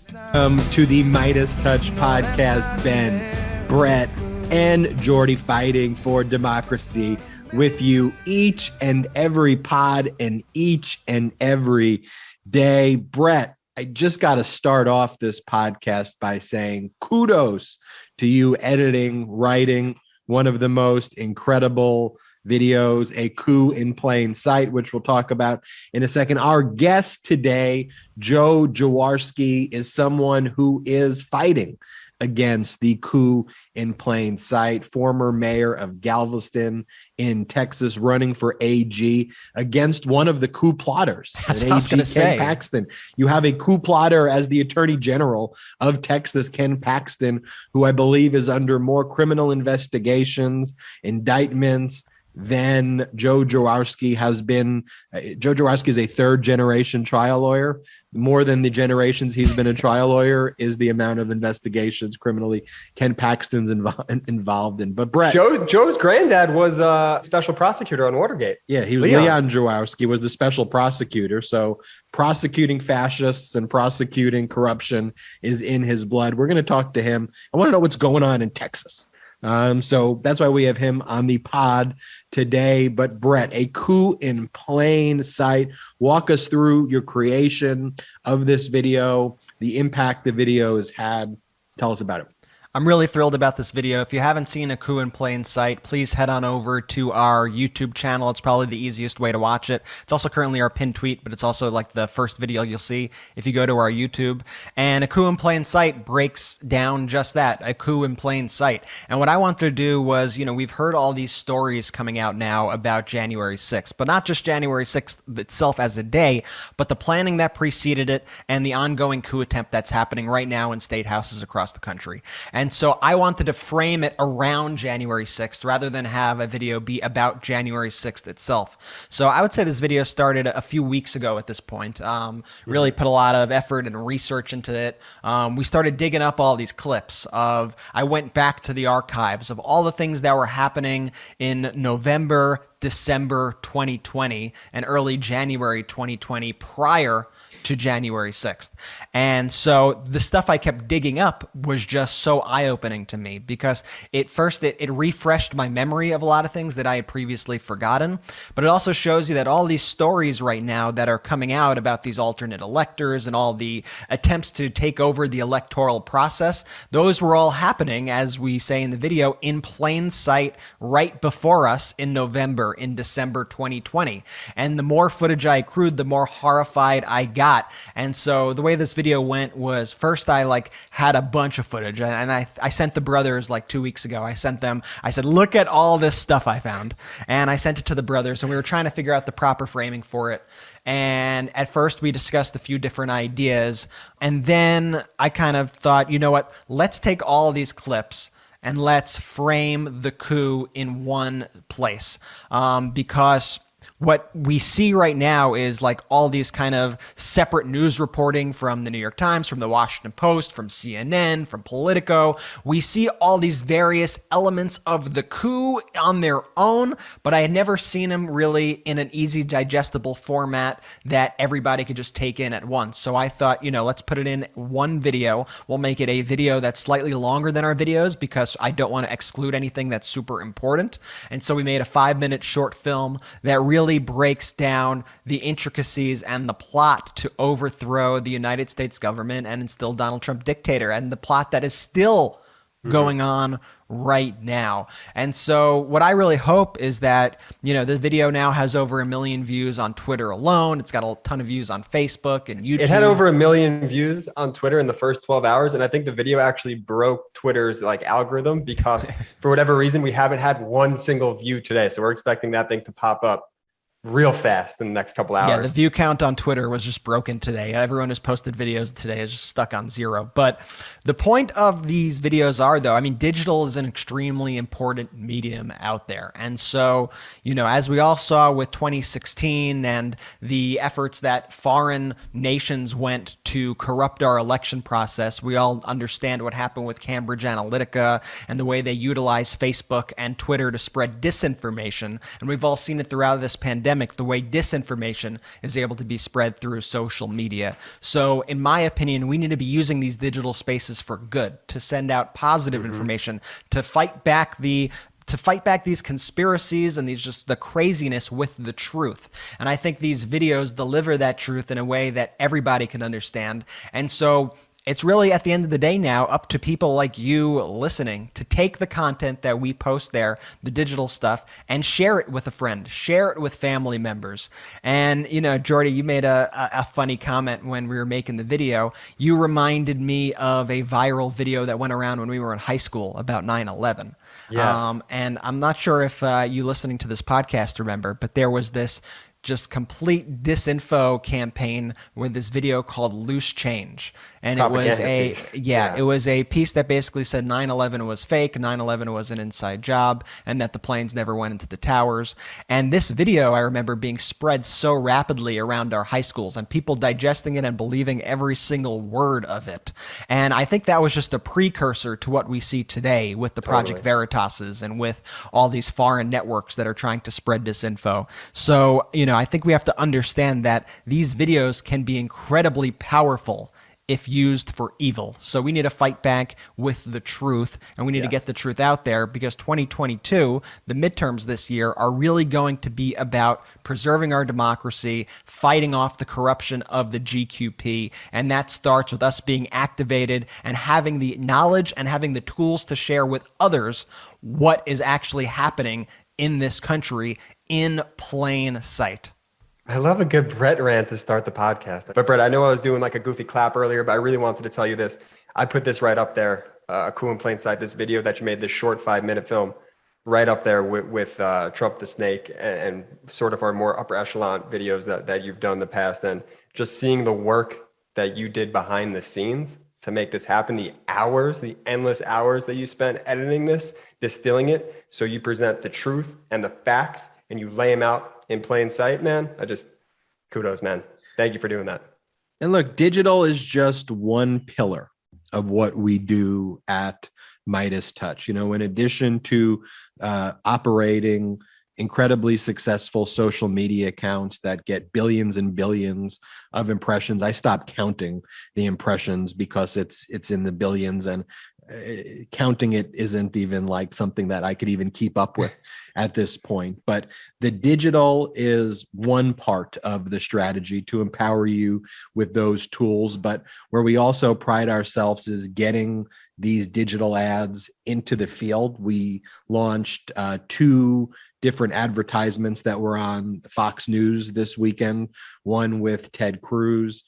To the MeidasTouch podcast, Ben, Brett, and Jordy fighting for democracy with you each and every pod and each and every day. Brett, I just got to start off this podcast by saying kudos to you editing, writing one of the most incredible videos, A Coup in Plain Sight, which we'll talk about in a second. Our guest today, Joe Jaworski, is someone who is fighting against the coup in plain sight, former mayor of Galveston in Texas, running for AG against one of the coup plotters. That's what I was going to say. Ken Paxton. You have a coup plotter as the attorney general of Texas, Ken Paxton, who I believe is under more criminal investigations, indictments than Joe Jaworski has been. Joe Jaworski is a third generation trial lawyer. More than the generations he's been a trial lawyer is the amount of investigations criminally Ken Paxton's involved in. But Brett, Joe's granddad was a special prosecutor on Watergate. Yeah, he was Leon Jaworski was the special prosecutor. So prosecuting fascists and prosecuting corruption is in his blood. We're going to talk to him. I want to know what's going on in Texas. So that's why we have him on the pod today. But Brett, A Coup in Plain Sight. Walk us through your creation of this video, the impact the video has had. Tell us about it. I'm really thrilled about this video. If you haven't seen A Coup in Plain Sight, please head on over to our YouTube channel. It's probably the easiest way to watch it. It's also currently our pinned tweet, but it's also like the first video you'll see if you go to our YouTube. And A Coup in Plain Sight breaks down just that, a coup in plain sight. And what I wanted to do was, we've heard all these stories coming out now about January 6th, but not just January 6th itself as a day, but the planning that preceded it and the ongoing coup attempt that's happening right now in state houses across the country. And so I wanted to frame it around January 6th rather than have a video be about January 6th itself. So I would say this video started a few weeks ago at this point. Really put a lot of effort and research into it. We started digging up all these clips I went back to the archives of all the things that were happening in November, December 2020 and early January 2020 prior to January 6th. And so the stuff I kept digging up was just so eye-opening to me because it refreshed my memory of a lot of things that I had previously forgotten. But it also shows you that all these stories right now that are coming out about these alternate electors and all the attempts to take over the electoral process, those were all happening, as we say in the video, in plain sight right before us in November, in December 2020. And the more footage I accrued, the more horrified I got. And so the way this video went was first I had a bunch of footage and I sent the brothers 2 weeks ago. I said, look at all this stuff I found. And I sent it to the brothers and we were trying to figure out the proper framing for it. And at first we discussed a few different ideas. And then I kind of thought, you know what, let's take all of these clips and let's frame the coup in one place. Because what we see right now is all these kind of separate news reporting from the New York Times, from the Washington Post, from CNN, from Politico. We see all these various elements of the coup on their own, but I had never seen them really in an easy digestible format that everybody could just take in at once. So I thought, let's put it in one video. We'll make it a video that's slightly longer than our videos because I don't want to exclude anything that's super important. And so we made a 5-minute short film that really breaks down the intricacies and the plot to overthrow the United States government and instill Donald Trump dictator, and the plot that is still going on right now. And so what I really hope is that, the video now has over 1 million views on Twitter alone. It's got a ton of views on Facebook and YouTube. It had over 1 million views on Twitter in the first 12 hours. And I think the video actually broke Twitter's algorithm because for whatever reason, we haven't had one single view today. So we're expecting that thing to pop up real fast in the next couple hours. Yeah, the view count on Twitter was just broken today. Everyone who's posted videos today is just stuck on 0. But the point of these videos are, though, digital is an extremely important medium out there. And so, as we all saw with 2016 and the efforts that foreign nations went to corrupt our election process, we all understand what happened with Cambridge Analytica and the way they utilize Facebook and Twitter to spread disinformation. And we've all seen it throughout this pandemic. pandemic, the way disinformation is able to be spread through social media. So in my opinion, we need to be using these digital spaces for good, to send out positive information, to fight back these conspiracies and the craziness with the truth. And I think these videos deliver that truth in a way that everybody can understand. And so it's really, at the end of the day now, up to people like you listening to take the content that we post there, the digital stuff, and share it with a friend, share it with family members. And, Jordy, you made a funny comment when we were making the video. You reminded me of a viral video that went around when we were in high school about 9/11. Yes. And I'm not sure if you listening to this podcast remember, but there was this just complete disinfo campaign with this video called Loose Change. And it was it was a piece that basically said 9/11 was fake, 9/11 was an inside job, and that the planes never went into the towers. And this video, I remember being spread so rapidly around our high schools and people digesting it and believing every single word of it. And I think that was just a precursor to what we see today with the Project Veritases and with all these foreign networks that are trying to spread disinfo. So, I think we have to understand that these videos can be incredibly powerful if used for evil. So we need to fight back with the truth, and we need to get the truth out there, because 2022, the midterms this year, are really going to be about preserving our democracy, fighting off the corruption of the GQP, and that starts with us being activated and having the knowledge and having the tools to share with others what is actually happening in this country in plain sight. I love a good Brett rant to start the podcast. But Brett, I know I was doing like a goofy clap earlier, but I really wanted to tell you this. I put this right up there, a coup in plain sight, this video that you made, this short 5-minute film, right up there with Trump the Snake and sort of our more upper echelon videos that you've done in the past. And just seeing the work that you did behind the scenes to make this happen, the endless hours that you spent editing this, distilling it, so you present the truth and the facts and you lay them out in plain sight, man. Kudos, man. Thank you for doing that. And look, digital is just one pillar of what we do at MeidasTouch. In addition to operating incredibly successful social media accounts that get billions and billions of impressions. I stopped counting the impressions because it's in the billions, and counting it isn't even like something that I could even keep up with at this point. But the digital is one part of the strategy to empower you with those tools. But where we also pride ourselves is getting these digital ads into the field. We launched 2 different advertisements that were on Fox News this weekend, one with Ted Cruz,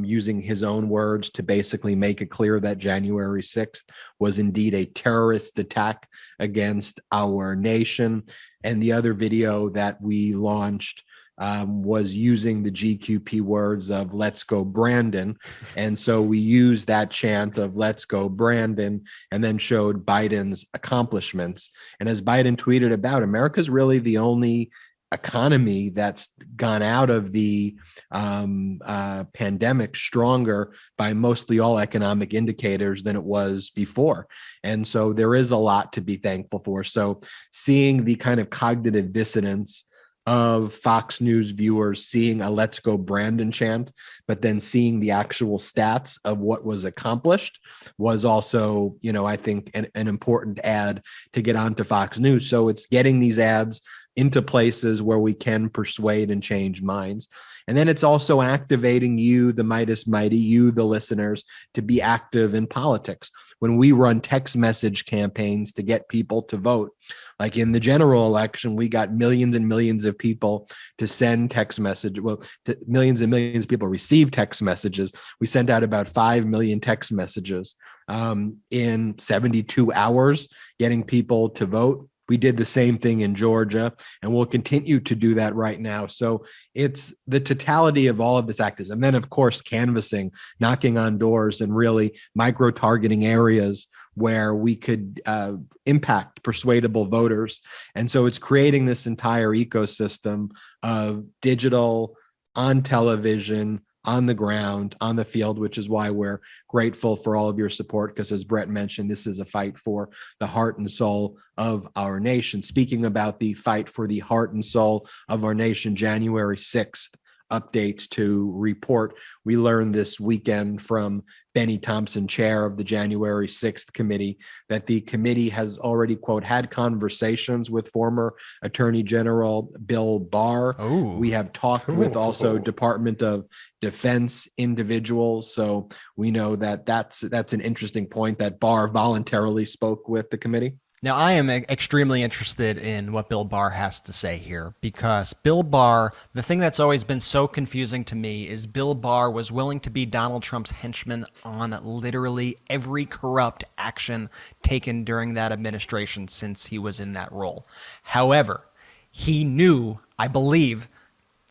using his own words to basically make it clear that January 6th was indeed a terrorist attack against our nation. And the other video that we launched was using the GQP words of "Let's go Brandon." And so we used that chant of "Let's go Brandon" and then showed Biden's accomplishments. And as Biden tweeted about, America's really the only economy that's gone out of the pandemic stronger by mostly all economic indicators than it was before. And so there is a lot to be thankful for. So seeing the kind of cognitive dissonance of Fox News viewers seeing a "Let's go Brandon" chant, but then seeing the actual stats of what was accomplished was also, I think an important ad to get onto Fox News. So it's getting these ads into places where we can persuade and change minds. And then it's also activating you, the Midas Mighty, you, the listeners, to be active in politics. When we run text message campaigns to get people to vote, like in the general election, we got millions and millions of people to send text messages. Well, millions and millions of people receive text messages. We sent out about 5 million text messages in 72 hours, getting people to vote. We did the same thing in Georgia, and we'll continue to do that right now. So it's the totality of all of this activism. And then, of course, canvassing, knocking on doors, and really micro-targeting areas where we could impact persuadable voters. And so it's creating this entire ecosystem of digital, on television, on the ground, on the field, which is why we're grateful for all of your support, because as Brett mentioned, this is a fight for the heart and soul of our nation. Speaking about the fight for the heart and soul of our nation, January 6th, updates to report. We learned this weekend from Benny Thompson, chair of the January 6th committee, that the committee has already, quote, had conversations with former Attorney General Bill Barr. Oh. We have talked with also Department of Defense individuals. So we know that that's an interesting point, that Barr voluntarily spoke with the committee. Now, I am extremely interested in what Bill Barr has to say here, because Bill Barr, the thing that's always been so confusing to me is Bill Barr was willing to be Donald Trump's henchman on literally every corrupt action taken during that administration since he was in that role. However, he knew, I believe,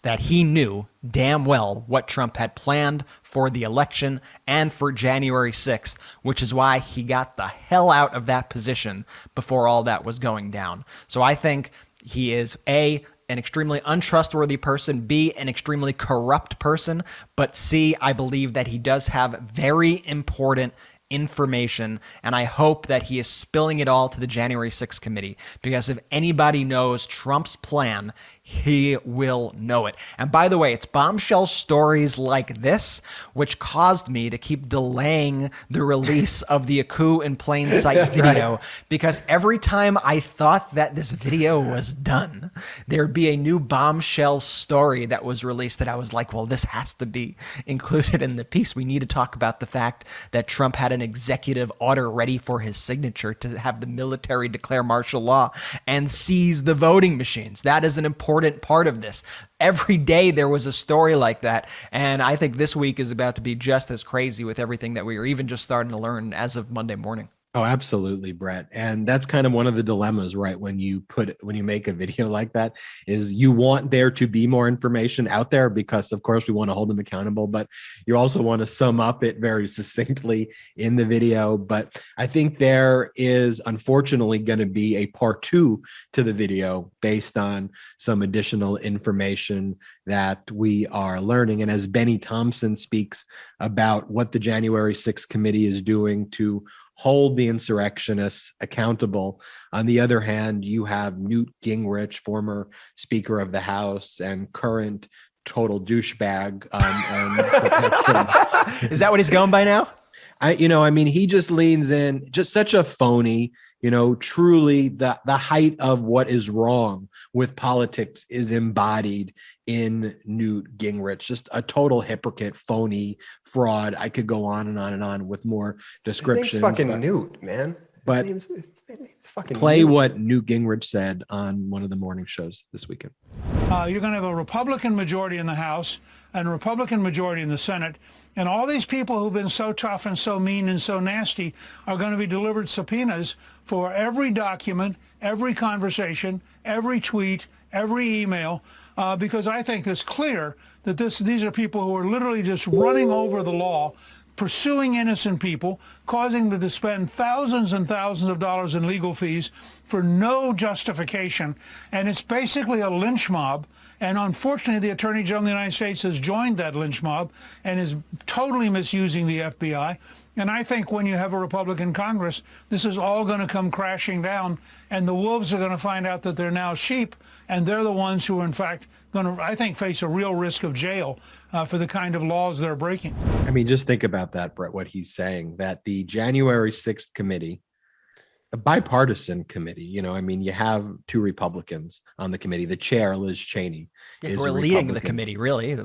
that he knew damn well what Trump had planned for the election and for January 6th, which is why he got the hell out of that position before all that was going down. So I think he is A, an extremely untrustworthy person, B, an extremely corrupt person, but C, I believe that he does have very important information, and I hope that he is spilling it all to the January 6th committee, because if anybody knows Trump's plan, he will know it. And by the way, it's bombshell stories like this which caused me to keep delaying the release of the coup in plain sight video, right? Because every time I thought that this video was done, there'd be a new bombshell story that was released that I was like, well, this has to be included in the piece. We need to talk about the fact that Trump had an executive order ready for his signature to have the military declare martial law and seize the voting machines. That is an important part of this. Every day there was a story like that, and I think this week is about to be just as crazy with everything that we are even just starting to learn as of Monday morning. Oh, absolutely, Brett. And that's kind of one of the dilemmas, right? When you make a video like that, is you want there to be more information out there because, of course, we want to hold them accountable, but you also want to sum up it very succinctly in the video. But I think there is unfortunately going to be a part 2 to the video based on some additional information that we are learning. And as Benny Thompson speaks about what the January 6th committee is doing to hold the insurrectionists accountable. On the other hand, you have Newt Gingrich, former Speaker of the House and current total douchebag. Is that what he's going by now? He just leans in, just such a phony, truly the height of what is wrong with politics is embodied in Newt Gingrich, just a total hypocrite, phony, fraud. I could go on and on and on with more descriptions. His name's fucking Newt, man. But his fucking play Newt. what Newt Gingrich said on one of the morning shows this weekend. You're going to have a Republican majority in the House and a Republican majority in the Senate. And all these people who've been so tough and so mean and so nasty are going to be delivered subpoenas for every document, every conversation, every tweet, every email, because I think it's clear that these are people who are literally just running over the law, pursuing innocent people, causing them to spend thousands and thousands of dollars in legal fees for no justification. And it's basically a lynch mob. And unfortunately, the Attorney General of the United States has joined that lynch mob and is totally misusing the FBI. And I think when you have a Republican Congress, this is all going to come crashing down, and the wolves are going to find out that they're now sheep, and they're the ones who are, in fact, going to, I think, face a real risk of jail for the kind of laws they're breaking. Just think about that, Brett, what he's saying, that the January 6th committee, a bipartisan committee, you have 2 Republicans on the committee. The chair, Liz Cheney, is we're leading the committee, really.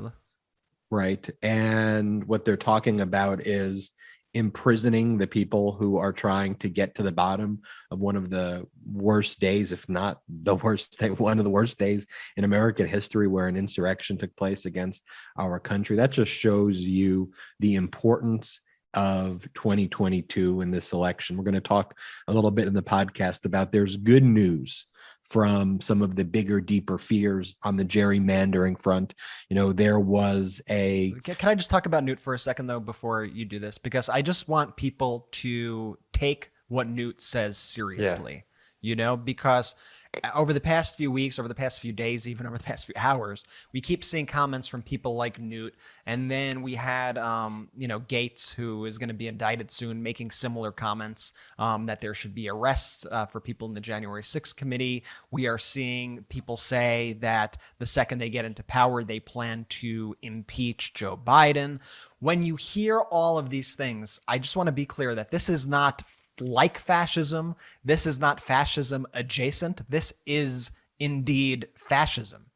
Right. And what they're talking about is imprisoning the people who are trying to get to the bottom of one of the worst days, if not the worst day, one of the worst days in American history, where an insurrection took place against our country. That just shows you the importance of 2022 in this election. We're going to talk a little bit in the podcast about there's good news from some of the bigger, deeper fears on the gerrymandering front. There was Can I just talk about Newt for a second, though, before you do this? Because I just want people to take what Newt says seriously, because over the past few weeks, over the past few days, even over the past few hours, we keep seeing comments from people like Newt. And then we had, Gates, who is going to be indicted soon, making similar comments that there should be arrests for people in the January 6th committee. We are seeing people say that the second they get into power, they plan to impeach Joe Biden. When you hear all of these things, I just want to be clear that this is not like fascism. This is not fascism adjacent. This is indeed fascism.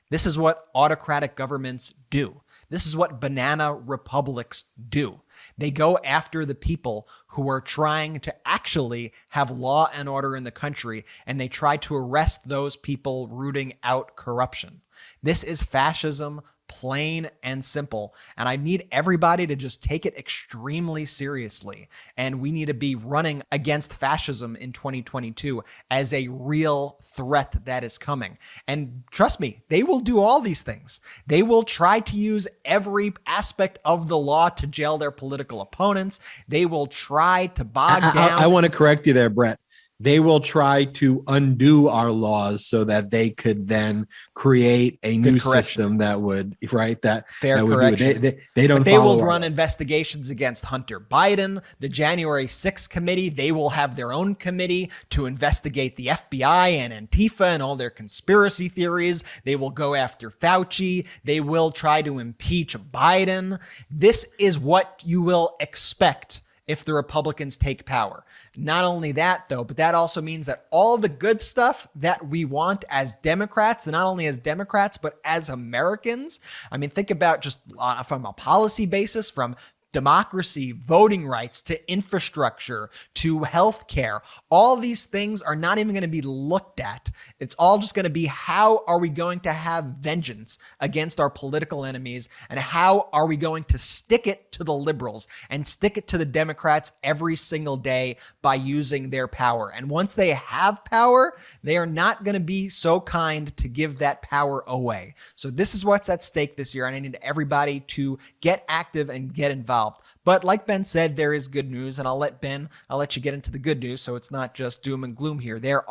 This is what autocratic governments do. This is what banana republics do. They go after the people who are trying to actually have law and order in the country, and they try to arrest those people rooting out corruption. This is fascism, plain and simple. And I need everybody to just take it extremely seriously. And we need to be running against fascism in 2022 as a real threat that is coming. And trust me, they will do all these things. They will try to use every aspect of the law to jail their political opponents. They will try to bog down. I want to correct you there, Brett. They will try to undo our laws so that they could then create a new system that would, right? Fair correction. They don't. But they will run investigations against Hunter Biden. The January 6th committee, they will have their own committee to investigate the FBI and Antifa and all their conspiracy theories. They will go after Fauci. They will try to impeach Biden. This is what you will expect if the Republicans take power. Not only that, though, but that also means that all the good stuff that we want as Democrats, and not only as Democrats, but as Americans. I mean, think about just from a policy basis, from democracy, voting rights, to infrastructure, to healthcare. All these things are not even going to be looked at. It's all just going to be, how are we going to have vengeance against our political enemies? And how are we going to stick it to the liberals and stick it to the Democrats every single day by using their power? And once they have power, they are not going to be so kind to give that power away. So this is what's at stake this year. And I need everybody to get active and get involved. But like Ben said, there is good news, and I'll let you get into the good news, so it's not just doom and gloom here. There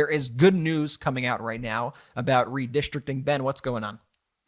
is good news coming out right now about redistricting. Ben, what's going on?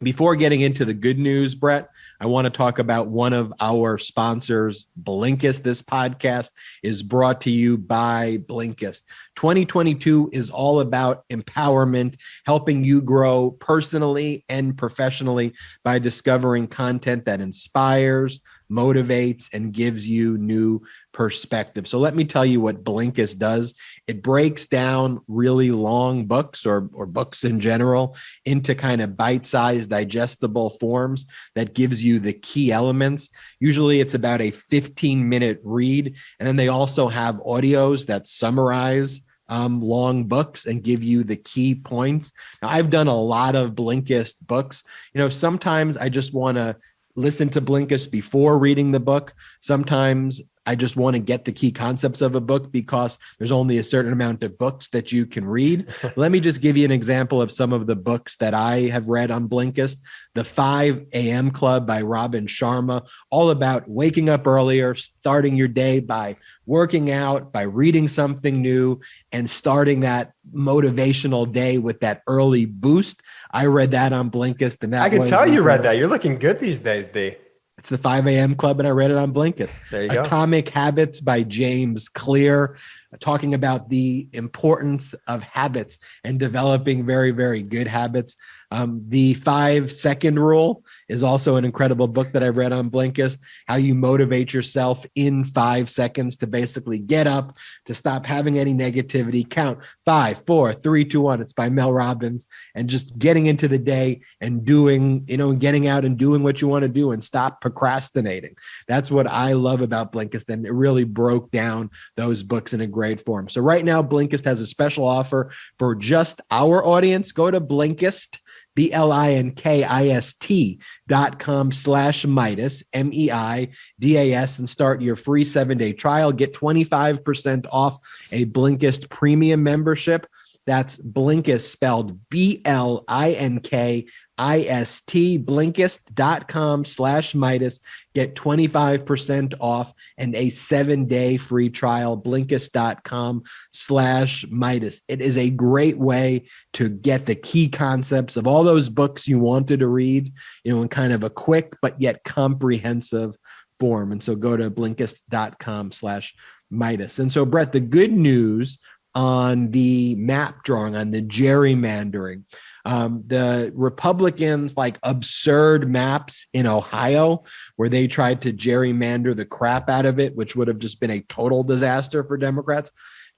Before getting into the good news, Brett, I want to talk about one of our sponsors, Blinkist. This podcast is brought to you by Blinkist. 2022 is all about empowerment, helping you grow personally and professionally by discovering content that inspires, motivates, and gives you new perspective. So let me tell you what Blinkist does. It breaks down really long books or books in general into kind of bite-sized, digestible forms that gives you the key elements. Usually it's about a 15-minute read. And then they also have audios that summarize long books and give you the key points. Now, I've done a lot of Blinkist books. Sometimes I just want to listen to Blinkist before reading the book. Sometimes I just want to get the key concepts of a book because there's only a certain amount of books that you can read. Let me just give you an example of some of the books that I have read on Blinkist. The 5 a.m. Club by Robin Sharma, all about waking up earlier, starting your day by working out, by reading something new, and starting that motivational day with that early boost. I read that on Blinkist. And I can tell you read that. You're looking good these days, B. It's the 5 a.m. Club, and I read it on Blinkist. There you go. Atomic Habits by James Clear, talking about the importance of habits and developing very, very good habits. The 5-second rule is also an incredible book that I read on Blinkist, how you motivate yourself in 5 seconds to basically get up, to stop having any negativity, count 5, 4, 3, 2, 1. It's by Mel Robbins, and just getting into the day and doing, getting out and doing what you want to do and stop procrastinating. That's what I love about Blinkist. And it really broke down those books in a great form. So right now, Blinkist has a special offer for just our audience. Go to Blinkist, BLINKIST.com/Midas, MEIDAS, and start your free 7-day trial. Get 25% off a Blinkist premium membership. That's Blinkist, spelled Blinkist, Blinkist.com/Midas. Get 25% off and a 7-day free trial, Blinkist.com/Midas. It is a great way to get the key concepts of all those books you wanted to read, in kind of a quick but yet comprehensive form. And so go to Blinkist.com/Midas. And so, Brett, the good news on the map drawing, on the gerrymandering, the Republicans absurd maps in Ohio where they tried to gerrymander the crap out of it, which would have just been a total disaster for Democrats.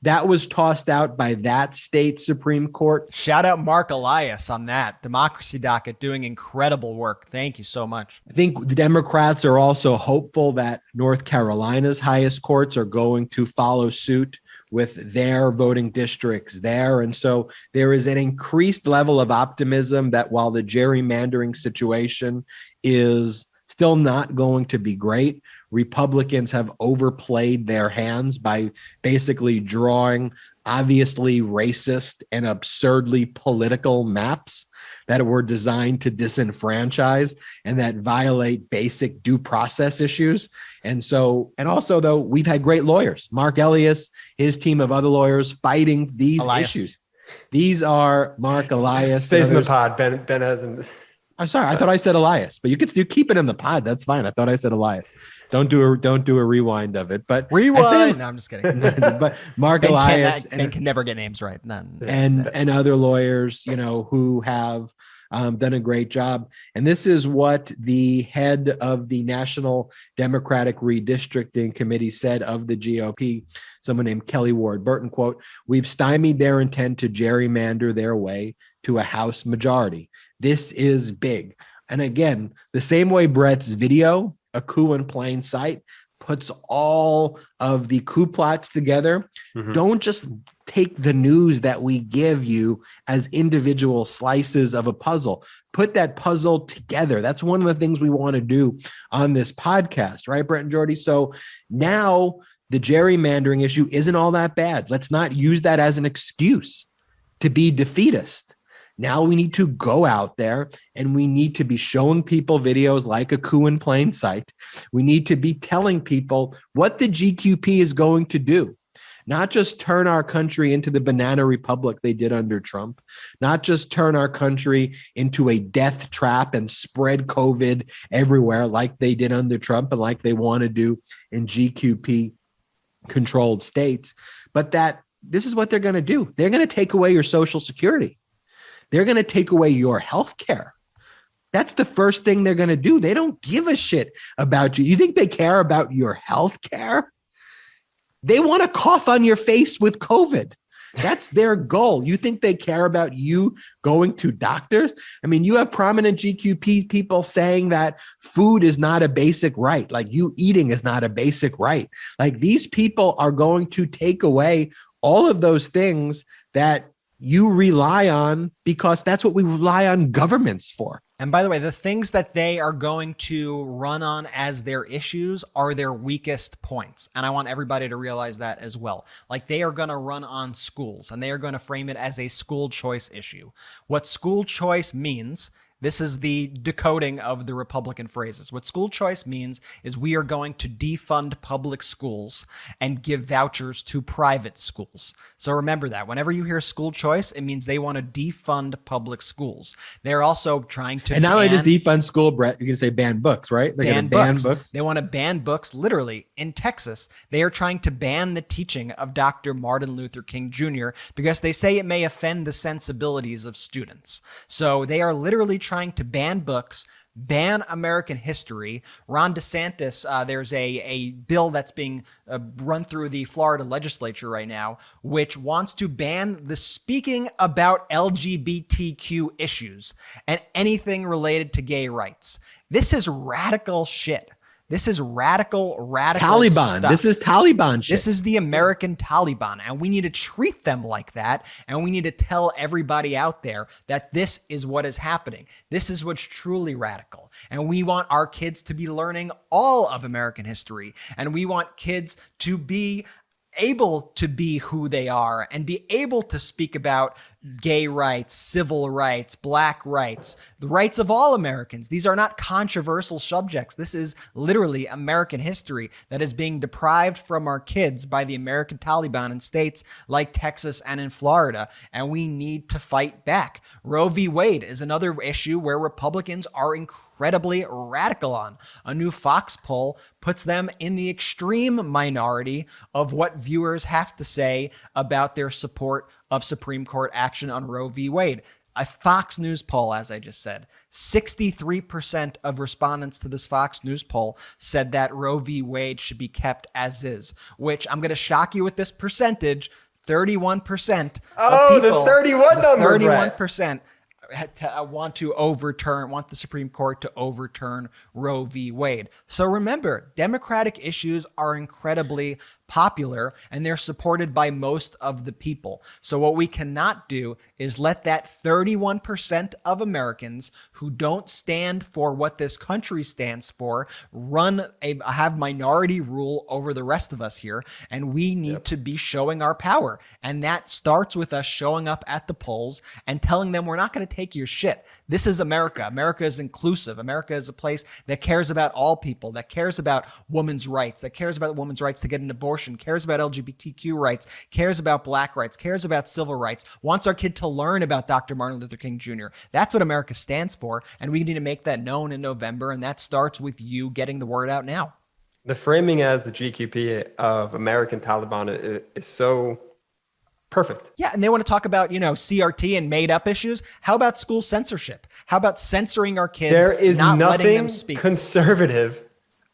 That was tossed out by that state Supreme Court. Shout out Mark Elias on that. Democracy Docket doing incredible work. Thank you so much. I think the Democrats are also hopeful that North Carolina's highest courts are going to follow suit with their voting districts there. And so there is an increased level of optimism that while the gerrymandering situation is still not going to be great, Republicans have overplayed their hands by basically drawing obviously racist and absurdly political maps that were designed to disenfranchise and that violate basic due process issues. And also, though, we've had great lawyers, Mark Elias, his team of other lawyers fighting these issues. These are Mark Elias. Stays in the pod. Ben hasn't. I'm sorry. I thought I said Elias, but you keep it in the pod. That's fine. I thought I said Elias. Don't do a rewind of it, but rewind. No, I'm just kidding. But Mark Elias can never get names right. None. And other lawyers, who have done a great job. And this is what the head of the National Democratic Redistricting Committee said of the GOP, someone named Kelly Ward Burton, quote, "We've stymied their intent to gerrymander their way to a House majority. This is big." And again, the same way Brett's video, A Coup in Plain Sight, puts all of the coup plots together. Mm-hmm. Don't just take the news that we give you as individual slices of a puzzle. Put that puzzle together. That's one of the things we want to do on this podcast, right, Brett and Jordy? So now the gerrymandering issue isn't all that bad. Let's not use that as an excuse to be defeatist. Now we need to go out there and we need to be showing people videos like A Coup in Plain Sight. We need to be telling people what the GQP is going to do. Not just turn our country into the banana republic they did under Trump, not just turn our country into a death trap and spread COVID everywhere like they did under Trump and like they want to do in GQP controlled states, but that this is what they're going to do. They're going to take away your Social Security. They're going to take away your health care. That's the first thing they're going to do. They don't give a shit about you. You think they care about your health care? They want to cough on your face with COVID. That's their goal. You think they care about you going to doctors? I mean, you have prominent GQP people saying that food is not a basic right. Like you eating is not a basic right. Like these people are going to take away all of those things that you rely on because that's what we rely on governments for. And by the way, the things that they are going to run on as their issues are their weakest points. And I want everybody to realize that as well. Like they are going to run on schools and they are going to frame it as a school choice issue. What school choice means, this is the decoding of the Republican phrases. What school choice means is we are going to defund public schools and give vouchers to private schools. So remember that. Whenever you hear school choice, it means they want to defund public schools. They're also trying to And not only just defund school, Brett, you can say ban books, right? They're going to ban books. They want to ban books. Literally, in Texas, they are trying to ban the teaching of Dr. Martin Luther King Jr. because they say it may offend the sensibilities of students. So they are literally trying to ban books, ban American history. Ron DeSantis, there's a bill that's being run through the Florida legislature right now, which wants to ban the speaking about LGBTQ issues and anything related to gay rights. This is radical shit. This is radical Taliban. Stuff. This is Taliban shit. This is the American Taliban, and we need to treat them like that, and we need to tell everybody out there that this is what is happening. This is what's truly radical, and we want our kids to be learning all of American history, and we want kids to be able to be who they are and be able to speak about gay rights, civil rights, black rights, the rights of all Americans. These are not controversial subjects. This is literally American history that is being deprived from our kids by the American Taliban in states like Texas and in Florida, and we need to fight back. Roe v. Wade is another issue where Republicans are incredibly radical on. A new Fox poll puts them in the extreme minority of what viewers have to say about their support of Supreme Court action on Roe v. Wade. A Fox News poll, as I just said, 63% of respondents to this Fox News poll said that Roe v. Wade should be kept as is, which I'm going to shock you with this percentage, 31% of people, the 31 number, 31% want the Supreme Court to overturn Roe v. Wade. So remember, Democratic issues are incredibly popular and they're supported by most of the people. So what we cannot do is let that 31% of Americans who don't stand for what this country stands for have minority rule over the rest of us here. And we need to be showing our power. And that starts with us showing up at the polls and telling them we're not going to take your shit. This is America. America is inclusive. America is a place that cares about all people, that cares about women's rights, that cares about women's rights to get an abortion, cares about LGBTQ rights, cares about black rights, cares about civil rights, wants our kid to learn about Dr. Martin Luther King Jr. That's what America stands for, and we need to make that known in November, and that starts with you getting the word out now. The framing as the GQP of American Taliban is so perfect. Yeah, and they want to talk about, CRT and made up issues. How about school censorship? How about censoring our kids? There is not letting them nothing speak? conservative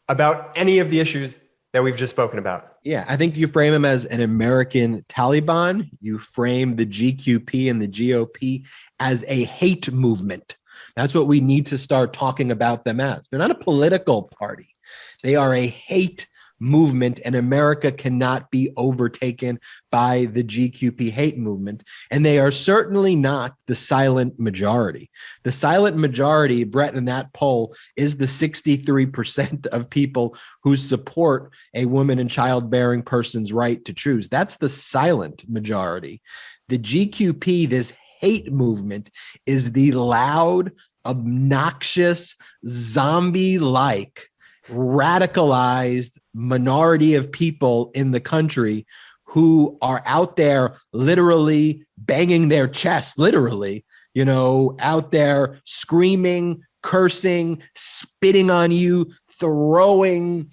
about any of the issues that we've just spoken about. Yeah, I think you frame them as an American Taliban. You frame the GQP and the GOP as a hate movement. That's what we need to start talking about them as. They're not a political party. They are a hate movement, and America cannot be overtaken by the GQP hate movement. And they are certainly not the silent majority. The silent majority, Brett, in that poll is the 63% of people who support a woman and childbearing person's right to choose. That's the silent majority. The GQP, this hate movement, is the loud, obnoxious, zombie-like, radicalized minority of people in the country who are out there literally banging their chest, out there screaming, cursing, spitting on you, throwing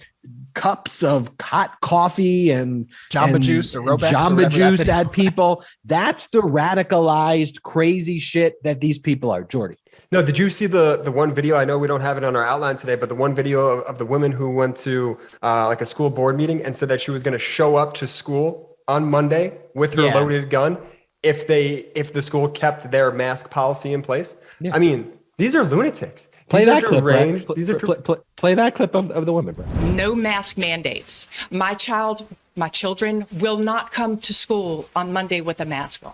cups of hot coffee and Jamba Juice or Robex Jamba Juice at people. That's the radicalized, crazy shit that these people are, Jordy. No, did you see the one video? I know we don't have it on our outline today, but the one video of the woman who went to like a school board meeting and said that she was going to show up to school on Monday with her loaded gun if the school kept their mask policy in place. Yeah. I mean, these are lunatics. Play that clip, right? Play that clip of the woman, bro. No mask mandates. My children will not come to school on Monday with a mask on.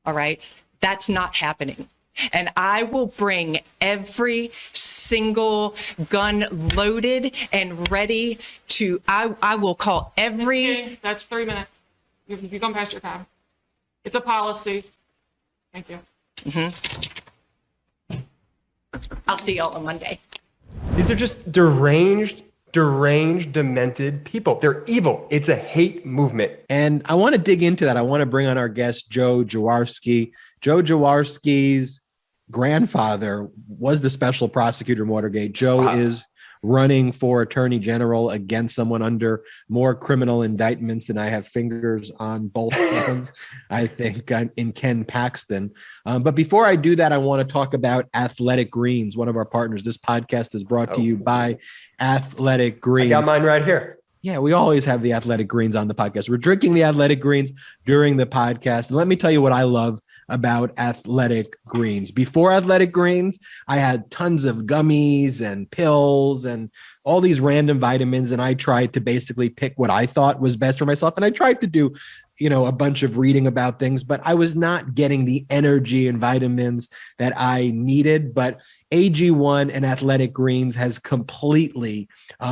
All right? That's not happening. And I will bring every single gun loaded and ready to, I will call every... That's 3 minutes. You've gone past your time. It's a policy. Thank you. Mm-hmm. I'll see y'all on Monday. These are just deranged, demented people. They're evil. It's a hate movement. And I want to dig into that. I want to bring on our guest, Joe Jaworski. Joe Jaworski's grandfather was the special prosecutor in Watergate. Joe is running for attorney general against someone under more criminal indictments than I have fingers on both hands, I think, in Ken Paxton. But before I do that, I want to talk about Athletic Greens, one of our partners. This podcast is brought to you by Athletic Greens. I got mine right here. Yeah, we always have the Athletic Greens on the podcast. We're drinking the Athletic Greens during the podcast. And let me tell you what I love about Athletic Greens. Before Athletic Greens, I had tons of gummies and pills and all these random vitamins, and I tried to basically pick what I thought was best for myself. And I tried to do, a bunch of reading about things, but I was not getting the energy and vitamins that I needed. But AG1 and Athletic Greens has completely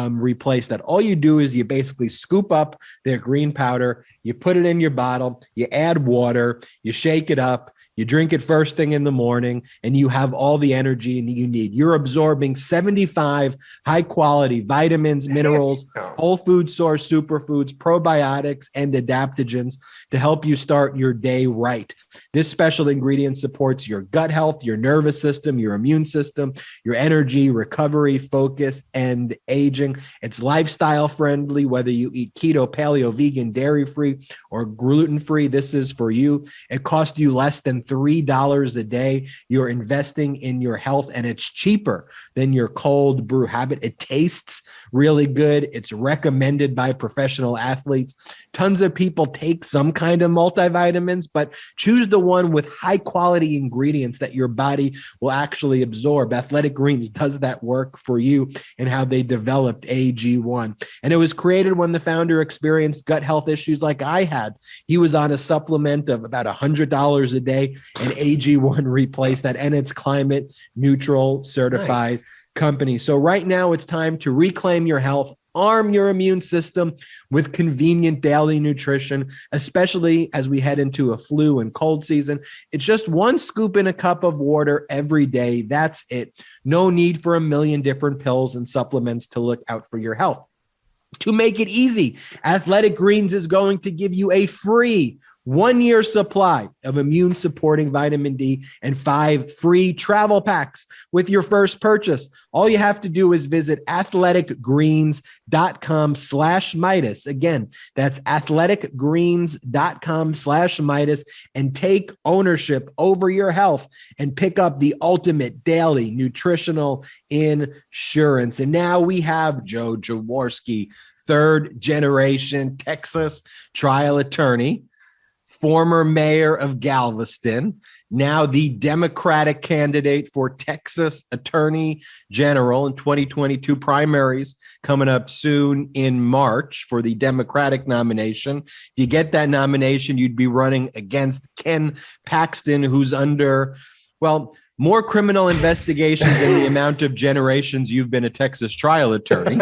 replaced that. All you do is you basically scoop up their green powder, you put it in your bottle, you add water, you shake it up, you drink it first thing in the morning, and you have all the energy you need. You're absorbing 75 high-quality vitamins, minerals, whole food source superfoods, probiotics, and adaptogens to help you start your day right. This special ingredient supports your gut health, your nervous system, your immune system, your energy, recovery, focus, and aging. It's lifestyle friendly, whether you eat keto, paleo, vegan, dairy-free, or gluten-free. This is for you. It costs you less than $3 a day. You're investing in your health, and it's cheaper than your cold brew habit. It tastes really good. It's recommended by professional athletes. Tons of people take some kind of multivitamins, but choose the one with high quality ingredients that your body will actually absorb. Athletic Greens does that work for you and how they developed AG1. And it was created when the founder experienced gut health issues like I had. He was on a supplement of about $100 a day, and AG1 replaced that, and it's climate neutral certified company. So right now it's time to reclaim your health, arm your immune system with convenient daily nutrition, especially as we head into a flu and cold season. It's just one scoop in a cup of water every day. That's it. No need for a million different pills and supplements to look out for your health. To make it easy, Athletic Greens is going to give you a free 1-year supply of immune supporting vitamin D and 5 free travel packs with your first purchase. All you have to do is visit athleticgreens.com/Midas. Again, that's athleticgreens.com/Midas, and take ownership over your health and pick up the ultimate daily nutritional insurance. And now we have Joe Jaworski, third generation Texas trial attorney, former mayor of Galveston, now the Democratic candidate for Texas Attorney General in 2022 primaries coming up soon in March for the Democratic nomination. If you get that nomination, you'd be running against Ken Paxton, who's under, more criminal investigations than the amount of generations you've been a Texas trial attorney.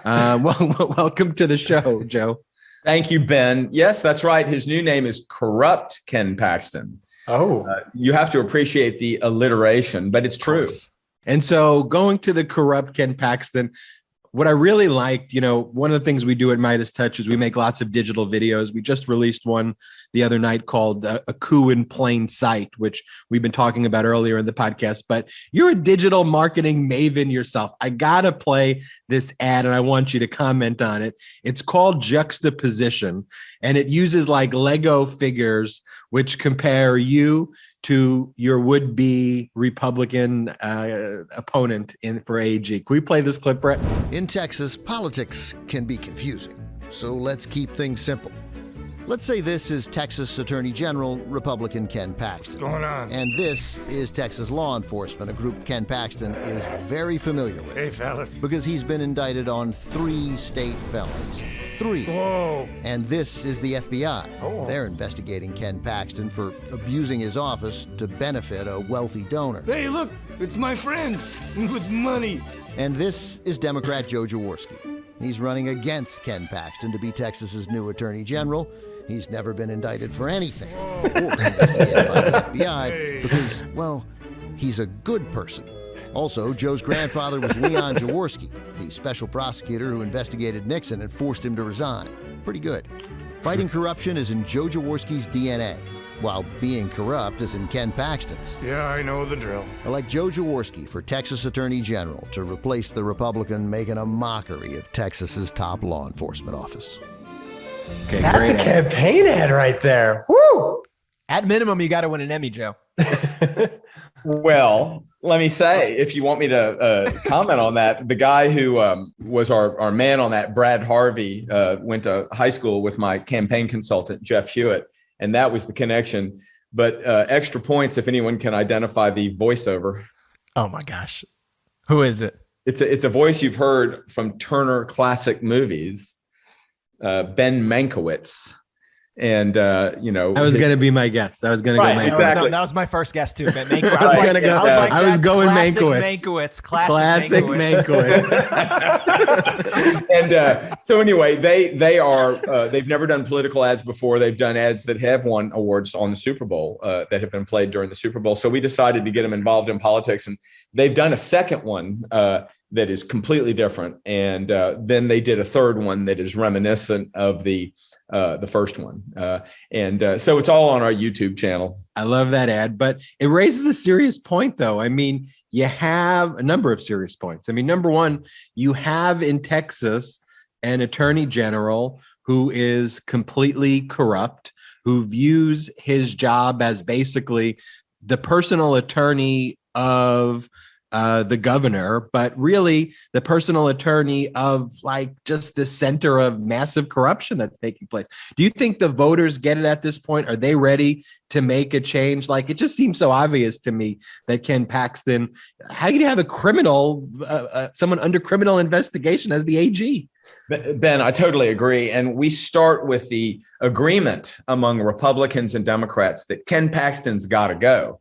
Welcome to the show, Joe. Thank you, Ben. Yes, that's right. His new name is Corrupt Ken Paxton. You have to appreciate the alliteration, but it's true. And so going to the Corrupt Ken Paxton, what I really liked, one of the things we do at MeidasTouch is we make lots of digital videos. We just released one the other night called A Coup in Plain Sight, which we've been talking about earlier in the podcast. But you're a digital marketing maven yourself. I got to play this ad and I want you to comment on it. It's called Juxtaposition, and it uses like Lego figures, which compare you to your would-be Republican opponent for AG. Can we play this clip, Brett? In Texas, politics can be confusing, so let's keep things simple. Let's say this is Texas Attorney General Republican Ken Paxton. What's going on? And this is Texas law enforcement, a group Ken Paxton is very familiar with. Hey, fellas. Because he's been indicted on 3 state felonies. 3. Whoa. And this is the FBI. Oh. They're investigating Ken Paxton for abusing his office to benefit a wealthy donor. Hey, look, it's my friend with money. And this is Democrat Joe Jaworski. He's running against Ken Paxton to be Texas's new Attorney General. He's never been indicted for anything or investigated by the FBI because, he's a good person. Also, Joe's grandfather was Leon Jaworski, the special prosecutor who investigated Nixon and forced him to resign. Pretty good. Fighting corruption is in Joe Jaworski's DNA, while being corrupt is in Ken Paxton's. Yeah, I know the drill. Elect Joe Jaworski for Texas Attorney General to replace the Republican making a mockery of Texas's top law enforcement office. Okay, that's a campaign ad right there. Woo! At minimum, you got to win an Emmy, Joe. Well, let me say, if you want me to comment on that, the guy who was our man on that, Brad Harvey, went to high school with my campaign consultant, Jeff Hewitt, and that was the connection. But extra points if anyone can identify the voiceover. Oh, my gosh. Who is it? It's a voice you've heard from Turner Classic Movies, Ben Mankiewicz. And, you know, that was going to be my guess. I was going to go Mankiewicz. Exactly. That was my first guess too. Ben Mankiewicz. I was going Mankiewicz. Classic Mankiewicz. And so anyway, they've never done political ads before. They've done ads that have won awards on the Super Bowl that have been played during the Super Bowl. So we decided to get them involved in politics, and they've done a second one that is completely different. And then they did a third one that is reminiscent of the first one. So it's all on our YouTube channel. I love that ad, but it raises a serious point though. I mean, you have a number of serious points. I mean, number one, you have in Texas an attorney general who is completely corrupt, who views his job as basically the personal attorney of the governor, but really the personal attorney of like just the center of massive corruption that's taking place. Do you think the voters get it at this point? Are they ready to make a change? Like, it just seems so obvious to me that Ken Paxton, how do you have a criminal, someone under criminal investigation as the AG? Ben, I totally agree. And we start with the agreement among Republicans and Democrats that Ken Paxton's got to go.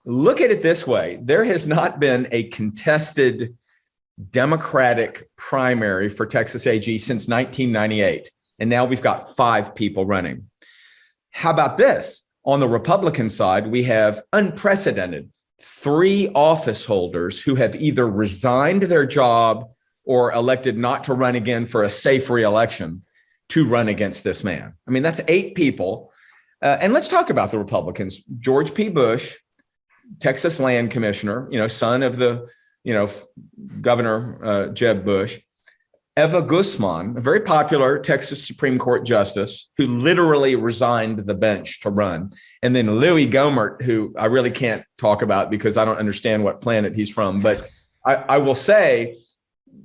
Look at it this way. There has not been a contested Democratic primary for Texas AG since 1998. And now we've got 5 people running. How about this? On the Republican side, we have unprecedented 3 office holders who have either resigned their job or elected not to run again for a safe reelection to run against this man. I mean, that's 8 people. And let's talk about the Republicans. George P. Bush, Texas land commissioner, son of the, Governor Jeb Bush. Eva Guzman, a very popular Texas Supreme Court justice who literally resigned the bench to run. And then Louis Gohmert, who I really can't talk about because I don't understand what planet he's from. But I will say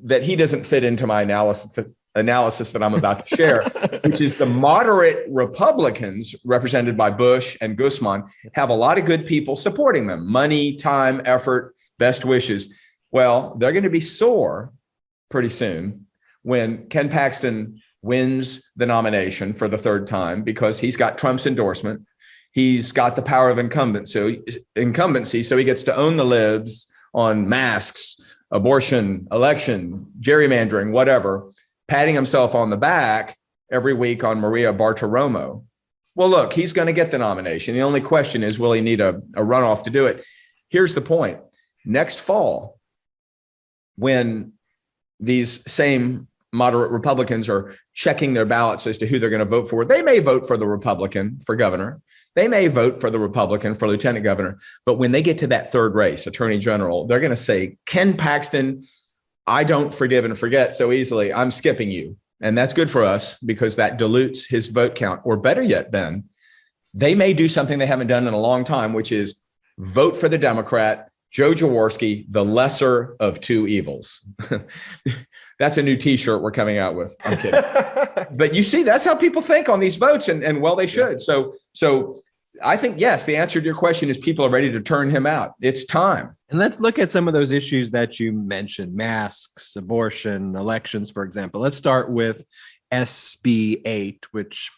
that he doesn't fit into my analysis that I'm about to share, which is the moderate Republicans represented by Bush and Guzman have a lot of good people supporting them. Money, time, effort, best wishes. Well, they're going to be sore pretty soon when Ken Paxton wins the nomination for the 3rd time because he's got Trump's endorsement. He's got the power of incumbency, so he gets to own the libs on masks, abortion, election, gerrymandering, whatever, patting himself on the back every week on Maria Bartiromo. Well, look, he's going to get the nomination. The only question is, will he need a runoff to do it? Here's the point. Next fall, when these same moderate Republicans are checking their ballots as to who they're going to vote for, they may vote for the Republican for governor. They may vote for the Republican for lieutenant governor. But when they get to that 3rd race, attorney general, they're going to say, Ken Paxton, I don't forgive and forget so easily. I'm skipping you. And that's good for us because that dilutes his vote count. Or better yet, Ben, they may do something they haven't done in a long time, which is vote for the Democrat, Joe Jaworski, the lesser of 2 evils. That's a new T-shirt we're coming out with. I'm kidding. But you see, that's how people think on these votes. And well, they should. So I think, yes, the answer to your question is people are ready to turn him out. It's time. And let's look at some of those issues that you mentioned, masks, abortion, elections, for example. Let's start with SB 8, which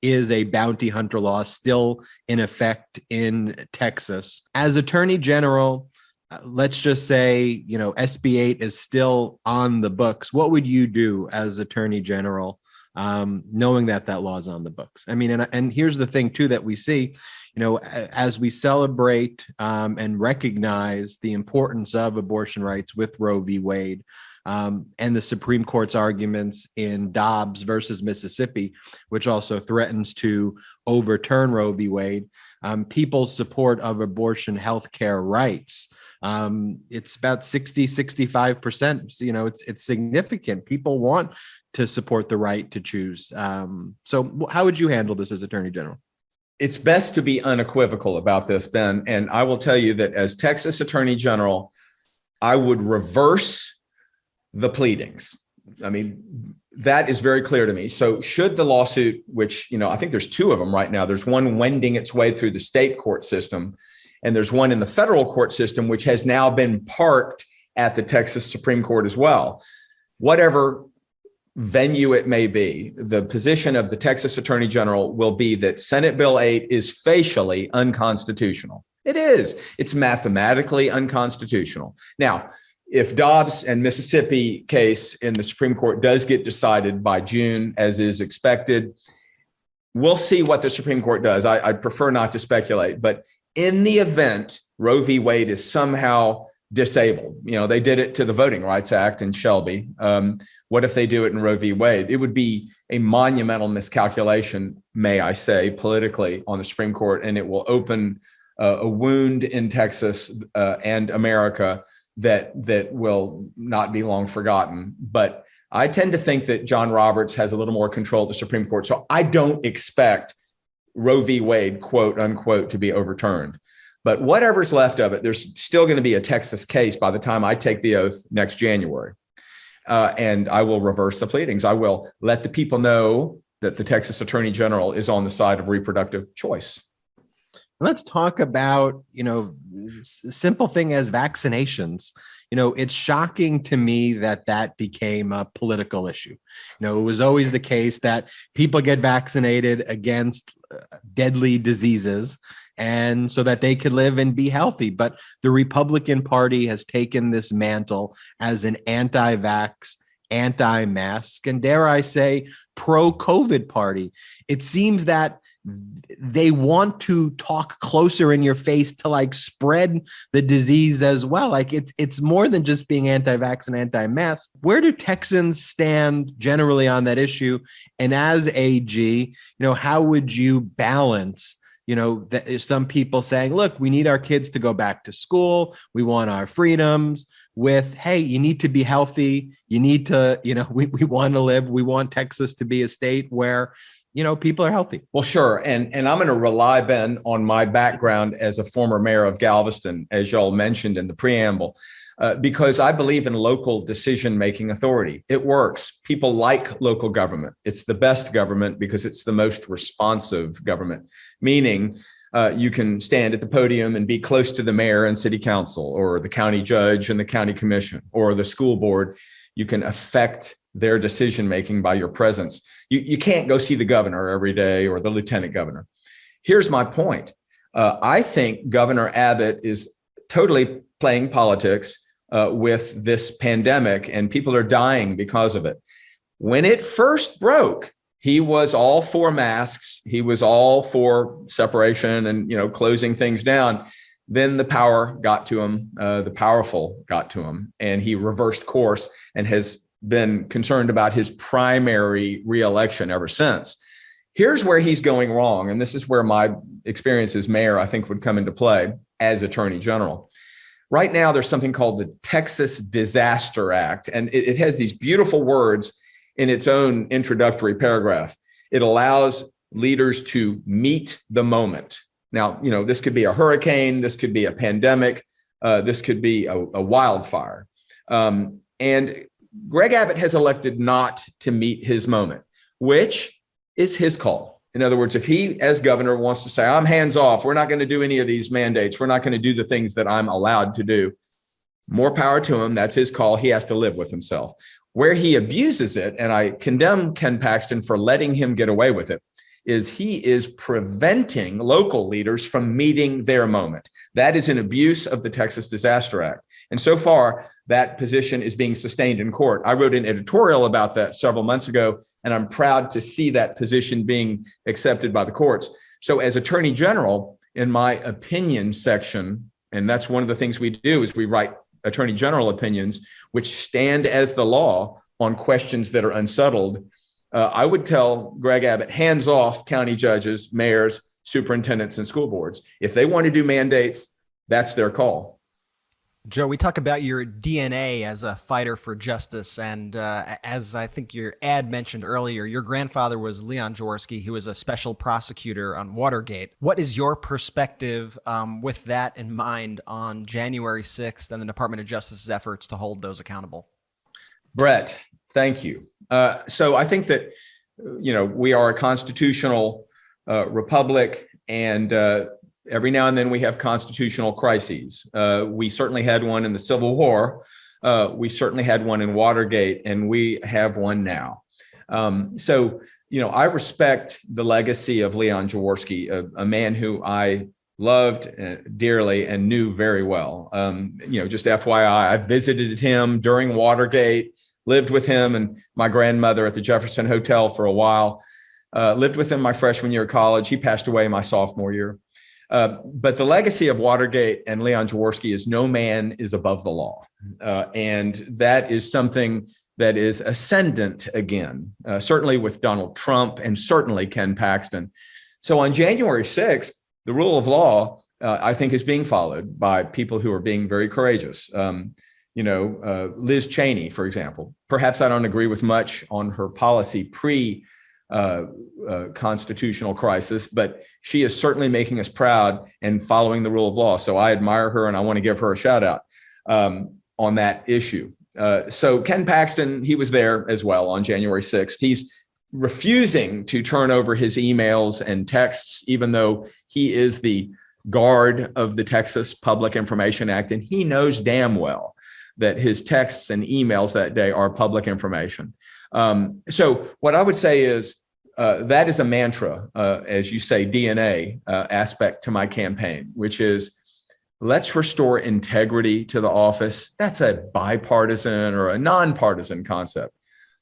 is a bounty hunter law still in effect in Texas. As Attorney General, let's just say, SB 8 is still on the books. What would you do as Attorney General, knowing that law is on the books? I mean, and here's the thing too that we see, as we celebrate and recognize the importance of abortion rights with Roe v. Wade, and the Supreme Court's arguments in Dobbs versus Mississippi, which also threatens to overturn Roe v. Wade, people's support of abortion healthcare rights, it's about 65%. It's significant. People want to support the right to choose. So how would you handle this as Attorney General? It's best to be unequivocal about this, Ben. And I will tell you that as Texas Attorney General, I would reverse the pleadings. I mean, that is very clear to me. So should the lawsuit, which, I think there's 2 of them right now, there's one wending its way through the state court system, and there's one in the federal court system, which has now been parked at the Texas Supreme Court as well. Whatever venue it may be, the position of the Texas Attorney General will be that Senate Bill 8 is facially unconstitutional. It is. It's mathematically unconstitutional. Now, if Dobbs and Mississippi case in the Supreme Court does get decided by June, as is expected, we'll see what the Supreme Court does. I'd prefer not to speculate, but in the event Roe v. Wade is somehow disabled, they did it to the Voting Rights Act in Shelby. What if they do it in Roe v. Wade? It would be a monumental miscalculation, may I say, politically on the Supreme Court, and it will open a wound in Texas and America that will not be long forgotten. But I tend to think that John Roberts has a little more control at the Supreme Court. So I don't expect Roe v. Wade, quote unquote, to be overturned. But whatever's left of it, there's still going to be a Texas case by the time I take the oath next January. And I will reverse the pleadings. I will let the people know that the Texas Attorney General is on the side of reproductive choice. Let's talk about, simple thing as vaccinations. It's shocking to me that became a political issue. It was always the case that people get vaccinated against deadly diseases and so that they could live and be healthy. But the Republican Party has taken this mantle as an anti-vax, anti-mask, and dare I say, pro-COVID party. It seems that they want to talk closer in your face to spread the disease as well. It's more than just being anti-vax and anti-mask. Where do Texans stand generally on that issue? And as AG, how would you balance that some people saying, look, we need our kids to go back to school, we want our freedoms, with, hey, you need to be healthy, you need to, we want to live, we want Texas to be a state where people are healthy. Well, sure. And I'm going to rely, Ben, on my background as a former mayor of Galveston, as y'all mentioned in the preamble, because I believe in local decision-making authority. It works. People like local government. It's the best government because it's the most responsive government, meaning you can stand at the podium and be close to the mayor and city council or the county judge and the county commission or the school board. You can affect their decision-making by your presence. You can't go see the governor every day or the lieutenant governor. Here's my point. I think Governor Abbott is totally playing politics with this pandemic, and people are dying because of it. When it first broke, he was all for masks. He was all for separation and, closing things down. Then the power got to him, the powerful got to him, and he reversed course and has been concerned about his primary reelection ever since. Here's where he's going wrong, and this is where my experience as mayor, I think, would come into play as Attorney General. Right now, there's something called the Texas Disaster Act, and it has these beautiful words in its own introductory paragraph. It allows leaders to meet the moment. Now, this could be a hurricane, this could be a pandemic, this could be a wildfire. And Greg Abbott has elected not to meet his moment, which is his call. In other words, if he, as governor, wants to say, I'm hands off, we're not going to do any of these mandates, we're not going to do the things that I'm allowed to do, more power to him. That's his call. He has to live with himself. Where he abuses it, and I condemn Ken Paxton for letting him get away with it, is he is preventing local leaders from meeting their moment. That is an abuse of the Texas Disaster Act. And so far, that position is being sustained in court. I wrote an editorial about that several months ago, and I'm proud to see that position being accepted by the courts. So as Attorney General, in my opinion section, and that's one of the things we do, is we write Attorney General opinions, which stand as the law on questions that are unsettled. I would tell Greg Abbott, hands off county judges, mayors, superintendents, and school boards. If they want to do mandates, that's their call. Joe, we talk about your DNA as a fighter for justice. And as I think your ad mentioned earlier, your grandfather was Leon Jaworski, who was a special prosecutor on Watergate. What is your perspective with that in mind on January 6th and the Department of Justice's efforts to hold those accountable? Brett, thank you. So I think that, we are a constitutional republic, and every now and then we have constitutional crises. We certainly had one in the Civil War, We certainly had one in Watergate, and we have one now. So, I respect the legacy of Leon Jaworski, a man who I loved dearly and knew very well. Just FYI, I visited him during Watergate, lived with him and my grandmother at the Jefferson Hotel for a while, lived with him my freshman year of college. He passed away my sophomore year. But the legacy of Watergate and Leon Jaworski is no man is above the law. And that is something that is ascendant again, certainly with Donald Trump and certainly Ken Paxton. So on January 6th, the rule of law, I think, is being followed by people who are being very courageous. Liz Cheney, for example. Perhaps I don't agree with much on her policy pre-constitutional crisis, but she is certainly making us proud and following the rule of law. So I admire her, and I want to give her a shout out on that issue. So Ken Paxton, he was there as well on January 6th. He's refusing to turn over his emails and texts, even though he is the guard of the Texas Public Information Act. And he knows damn well that his texts and emails that day are public information. So what I would say is that is a mantra, as you say, DNA aspect to my campaign, which is, let's restore integrity to the office. That's a bipartisan or a nonpartisan concept.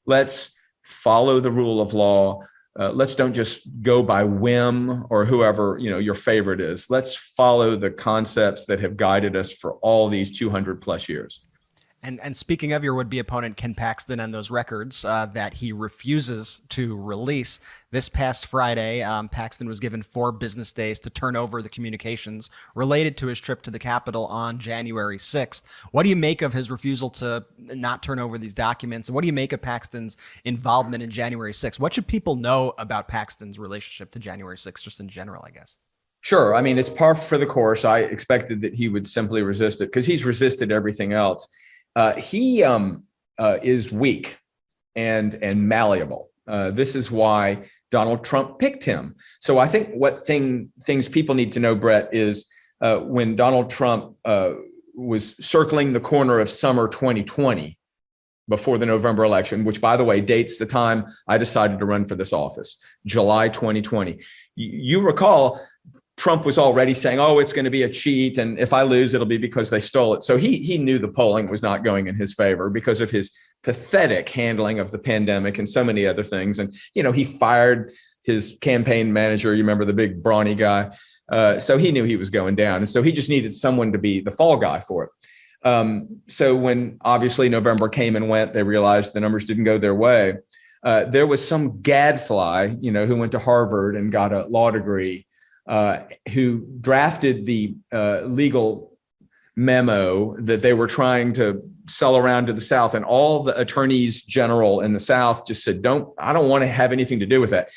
Let's follow the rule of law. Let's don't just go by whim or whoever your favorite is. Let's follow the concepts that have guided us for all these 200 plus years. And speaking of your would-be opponent, Ken Paxton, and those records that he refuses to release, this past Friday, Paxton was given 4 business days to turn over the communications related to his trip to the Capitol on January 6th. What do you make of his refusal to not turn over these documents? And what do you make of Paxton's involvement in January 6th? What should people know about Paxton's relationship to January 6th, just in general, I guess? Sure. I mean, it's par for the course. I expected that he would simply resist it because he's resisted everything else. He is weak and malleable. This is why Donald Trump picked him. So I think what things people need to know, Brett, is when Donald Trump was circling the corner of summer 2020 before the November election, which, by the way, dates the time I decided to run for this office, July 2020. You recall, Trump was already saying, oh, it's going to be a cheat. And if I lose, it'll be because they stole it. So he knew the polling was not going in his favor because of his pathetic handling of the pandemic and so many other things. And, he fired his campaign manager. You remember the big brawny guy. So he knew he was going down. And so he just needed someone to be the fall guy for it. So when obviously November came and went, they realized the numbers didn't go their way. There was some gadfly, who went to Harvard and got a law degree, who drafted the legal memo that they were trying to sell around to the South. And all the attorneys general in the South just said, I don't want to have anything to do with that.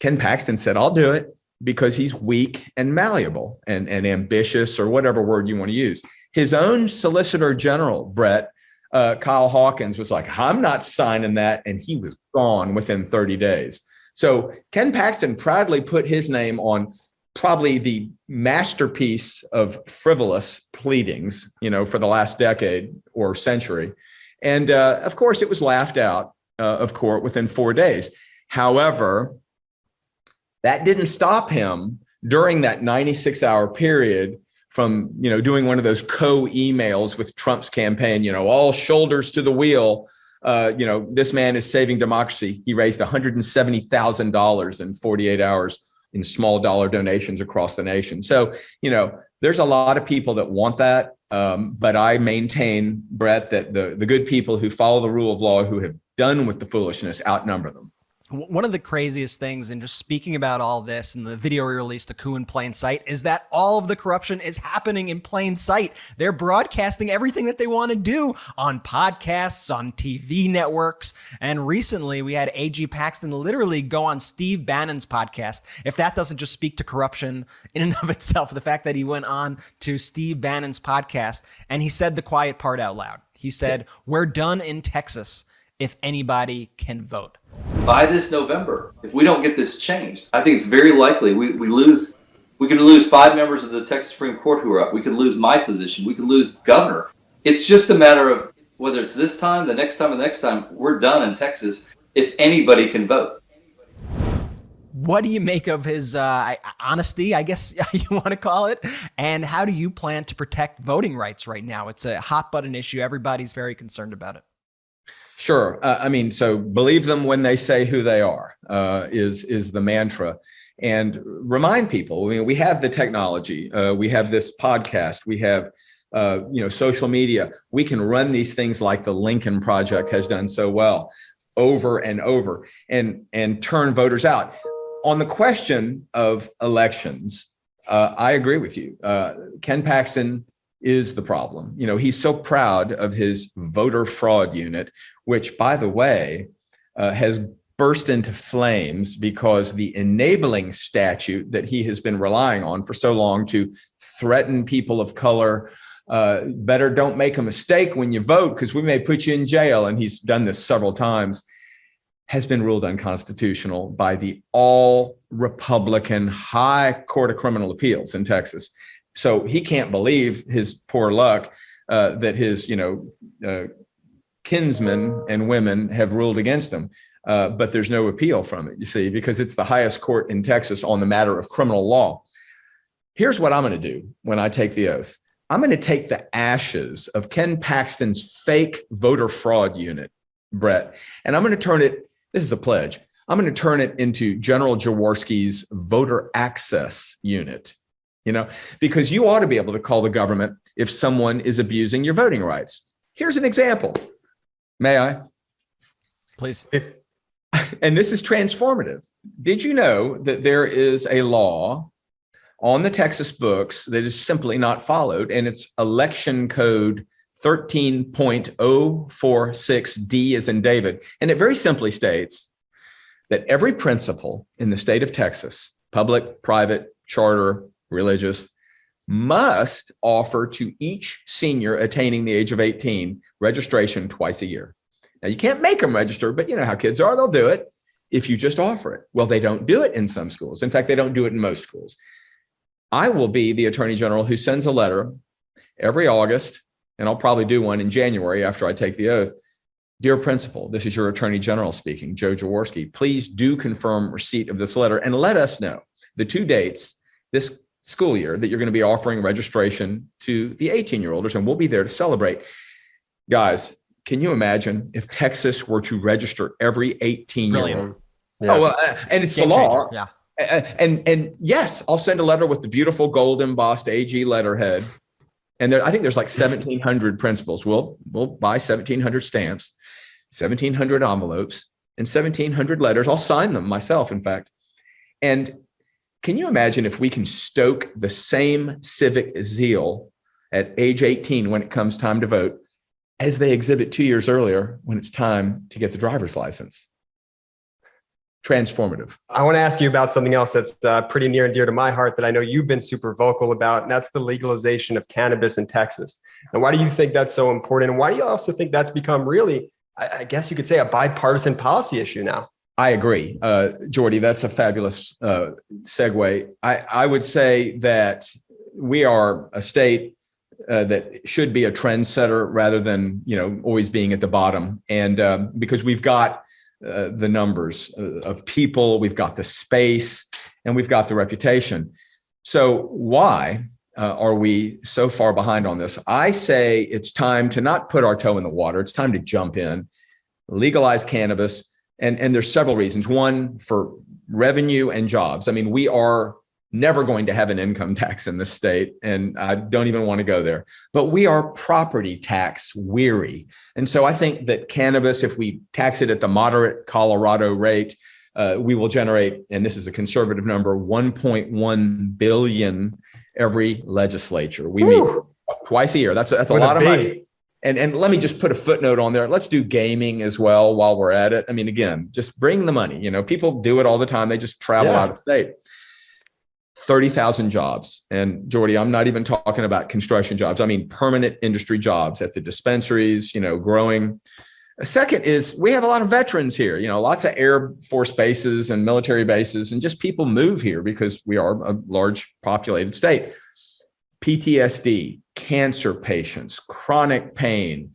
Ken Paxton said, I'll do it because he's weak and malleable and ambitious, or whatever word you want to use. His own Solicitor General, Brett, Kyle Hawkins, was like, I'm not signing that. And he was gone within 30 days. So Ken Paxton proudly put his name on probably the masterpiece of frivolous pleadings, for the last decade or century. And of course, it was laughed out of court within 4 days. However, that didn't stop him during that 96-hour period from, doing one of those co-emails with Trump's campaign, all shoulders to the wheel. This man is saving democracy. He raised $170,000 in 48 hours in small dollar donations across the nation. So, there's a lot of people that want that. But I maintain, Brett, that the good people who follow the rule of law, who have done with the foolishness, outnumber them. One of the craziest things in just speaking about all this and the video we released, The Coup in Plain Sight, is that all of the corruption is happening in plain sight. They're broadcasting everything that they want to do on podcasts, on TV networks. And recently we had AG Paxton literally go on Steve Bannon's podcast. If that doesn't just speak to corruption in and of itself, the fact that he went on to Steve Bannon's podcast and he said the quiet part out loud. He said, "We're done in Texas if anybody can vote." By this November, if we don't get this changed, I think it's very likely we lose. We could lose 5 members of the Texas Supreme Court who are up. We could lose my position. We could lose governor. It's just a matter of whether it's this time, the next time, and the next time, we're done in Texas if anybody can vote. What do you make of his honesty, I guess you want to call it? And how do you plan to protect voting rights right now? It's a hot button issue. Everybody's very concerned about it. Sure. I mean, so believe them when they say who they are, is the mantra. And remind people, I mean, we have the technology, we have this podcast, we have, social media. We can run these things like the Lincoln Project has done so well over and over and turn voters out. On the question of elections, I agree with you. Ken Paxton is the problem. You know, he's so proud of his voter fraud unit, which, by the way, has burst into flames because the enabling statute that he has been relying on for so long to threaten people of color, better don't make a mistake when you vote because we may put you in jail. And he's done this several times, has been ruled unconstitutional by the all Republican High Court of Criminal Appeals in Texas. So he can't believe his poor luck that his, kinsmen and women have ruled against him. But there's no appeal from it, you see, because it's the highest court in Texas on the matter of criminal law. Here's what I'm going to do when I take the oath. I'm going to take the ashes of Ken Paxton's fake voter fraud unit, Brett, and I'm going to turn it, this is a pledge, I'm going to turn it into General Jaworski's voter access unit. Because you ought to be able to call the government if someone is abusing your voting rights. Here's an example. May I? Please. And this is transformative. Did you know that there is a law on the Texas books that is simply not followed, and it's election code 13.046D as in David. And it very simply states that every principal in the state of Texas, public, private, charter, religious, must offer to each senior attaining the age of 18 registration twice a year. Now, you can't make them register, but you know how kids are, they'll do it if you just offer it. Well, they don't do it in some schools. In fact, they don't do it in most schools. I will be the Attorney General who sends a letter every August, and I'll probably do one in January after I take the oath. Dear Principal, this is your Attorney General speaking, Joe Jaworski. Please do confirm receipt of this letter and let us know the 2 dates this school year that you're going to be offering registration to the 18-year-olders, and we'll be there to celebrate. Guys, can you imagine if Texas were to register every 18-year-old? Yeah. Oh, and it's the law. Yeah. And yes, I'll send a letter with the beautiful gold embossed AG letterhead. And I think there's like 1,700 principals. We'll buy 1,700 stamps, 1,700 envelopes, and 1,700 letters. I'll sign them myself, in fact. And can you imagine if we can stoke the same civic zeal at age 18 when it comes time to vote as they exhibit 2 years earlier when it's time to get the driver's license? Transformative. I want to ask you about something else that's pretty near and dear to my heart that I know you've been super vocal about, and that's the legalization of cannabis in Texas. And why do you think that's so important? And why do you also think that's become really, I guess you could say, a bipartisan policy issue now? I agree. Jordy, that's a fabulous segue. I would say that we are a state that should be a trendsetter rather than, always being at the bottom. And because we've got the numbers of people, we've got the space, and we've got the reputation. So why are we so far behind on this? I say it's time to not put our toe in the water. It's time to jump in, legalize cannabis. And there's several reasons. One, for revenue and jobs. I mean, we are never going to have an income tax in this state, and I don't even want to go there. But we are property tax weary. And so I think that cannabis, if we tax it at the moderate Colorado rate, we will generate, and this is a conservative number, 1.1 billion every legislature. We meet twice a year. That's a lot of money. And let me just put a footnote on there. Let's do gaming as well while we're at it. I mean, again, just bring the money. People do it all the time. They just travel out of state. 30,000 jobs. And Jordy, I'm not even talking about construction jobs. I mean, permanent industry jobs at the dispensaries, growing. A second is we have a lot of veterans here, lots of Air Force bases and military bases, and just people move here because we are a large populated state. PTSD, cancer patients, chronic pain,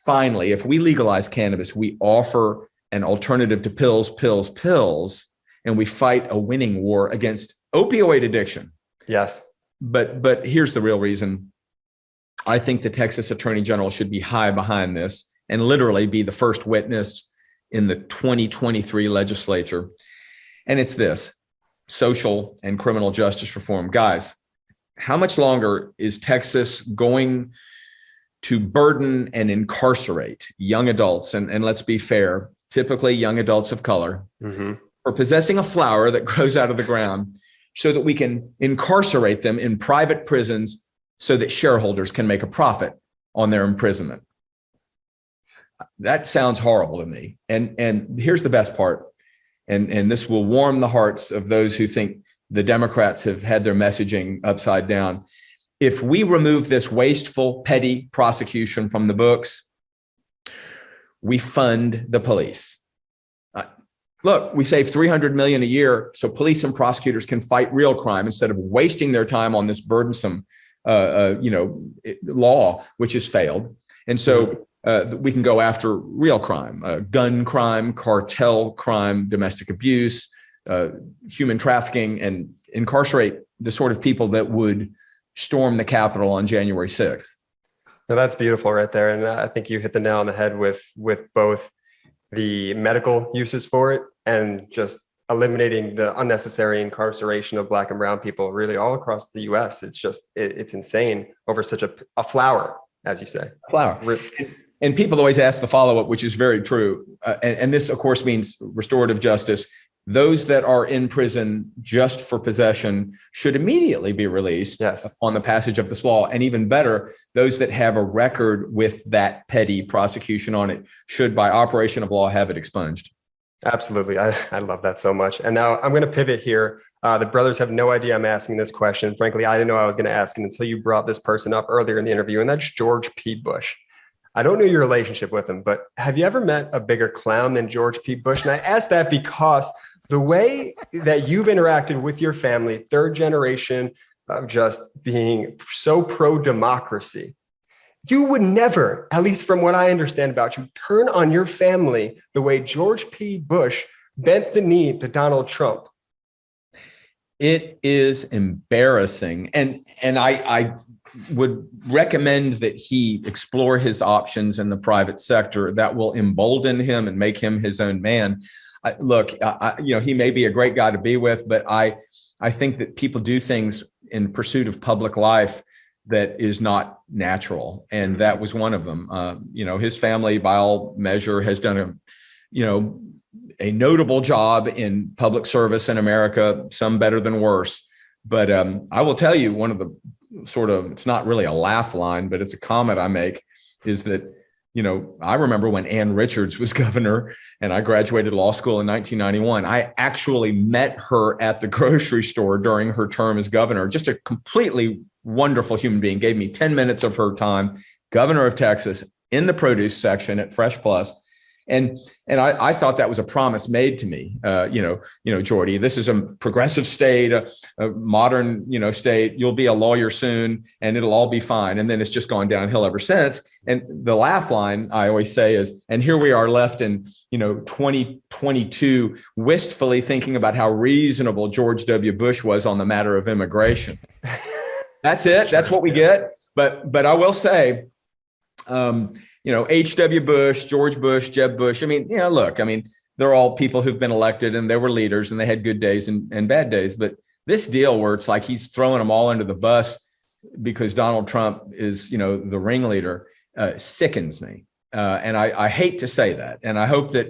finally, if we legalize cannabis, we offer an alternative to pills, and we fight a winning war against opioid addiction. Yes. But here's the real reason. I think the Texas Attorney General should be high behind this and literally be the first witness in the 2023 legislature. And it's this: social and criminal justice reform. Guys, how much longer is Texas going to burden and incarcerate young adults? And let's be fair, typically young adults of color, for possessing a flower that grows out of the ground, so that we can incarcerate them in private prisons so that shareholders can make a profit on their imprisonment. That sounds horrible to me. And here's the best part, and this will warm the hearts of those who think the Democrats have had their messaging upside down. If we remove this wasteful, petty prosecution from the books, we fund the police. Look, we save $300 million a year so police and prosecutors can fight real crime instead of wasting their time on this burdensome, law, which has failed. And so we can go after real crime, gun crime, cartel crime, domestic abuse, human trafficking, and incarcerate the sort of people that would storm the Capitol on January 6th. No, that's beautiful right there. And I think you hit the nail on the head with both the medical uses for it and just eliminating the unnecessary incarceration of Black and brown people really all across the US. It's just, it's insane over such a flower, as you say. Flower. And people always ask the follow-up, which is very true. And this, of course, means restorative justice. Those that are in prison just for possession should immediately be released on the passage of this law. And even better, those that have a record with that petty prosecution on it should, by operation of law, have it expunged. Absolutely. I love that so much. And now I'm going to pivot here. The brothers have no idea I'm asking this question. Frankly, I didn't know I was going to ask it until you brought this person up earlier in the interview, and that's George P. Bush. I don't know your relationship with him, but have you ever met a bigger clown than George P. Bush? And I ask that because the way that you've interacted with your family, third generation of just being so pro-democracy, you would never, at least from what I understand about you, turn on your family the way George P. Bush bent the knee to Donald Trump. It is embarrassing. And I would recommend that he explore his options in the private sector. That will embolden him and make him his own man. He may be a great guy to be with, but I think that people do things in pursuit of public life that is not natural. And that was one of them. His family, by all measure, has done a notable job in public service in America, some better than worse. But I will tell you, one of the it's not really a laugh line, but it's a comment I make, is that, I remember when Ann Richards was governor and I graduated law school in 1991, I actually met her at the grocery store during her term as governor. Just a completely wonderful human being, gave me 10 minutes of her time, governor of Texas, in the produce section at Fresh Plus. And I thought that was a promise made to me. Jordy, this is a progressive state, a modern, state. You'll be a lawyer soon and it'll all be fine. And then it's just gone downhill ever since. And the laugh line I always say is, and here we are left in, 2022, wistfully thinking about how reasonable George W. Bush was on the matter of immigration. That's it. That's what we get. But I will say, H.W. Bush, George Bush, Jeb Bush. They're all people who've been elected and they were leaders and they had good days and bad days. But this deal where it's like he's throwing them all under the bus because Donald Trump is, the ringleader, sickens me. And I hate to say that. And I hope that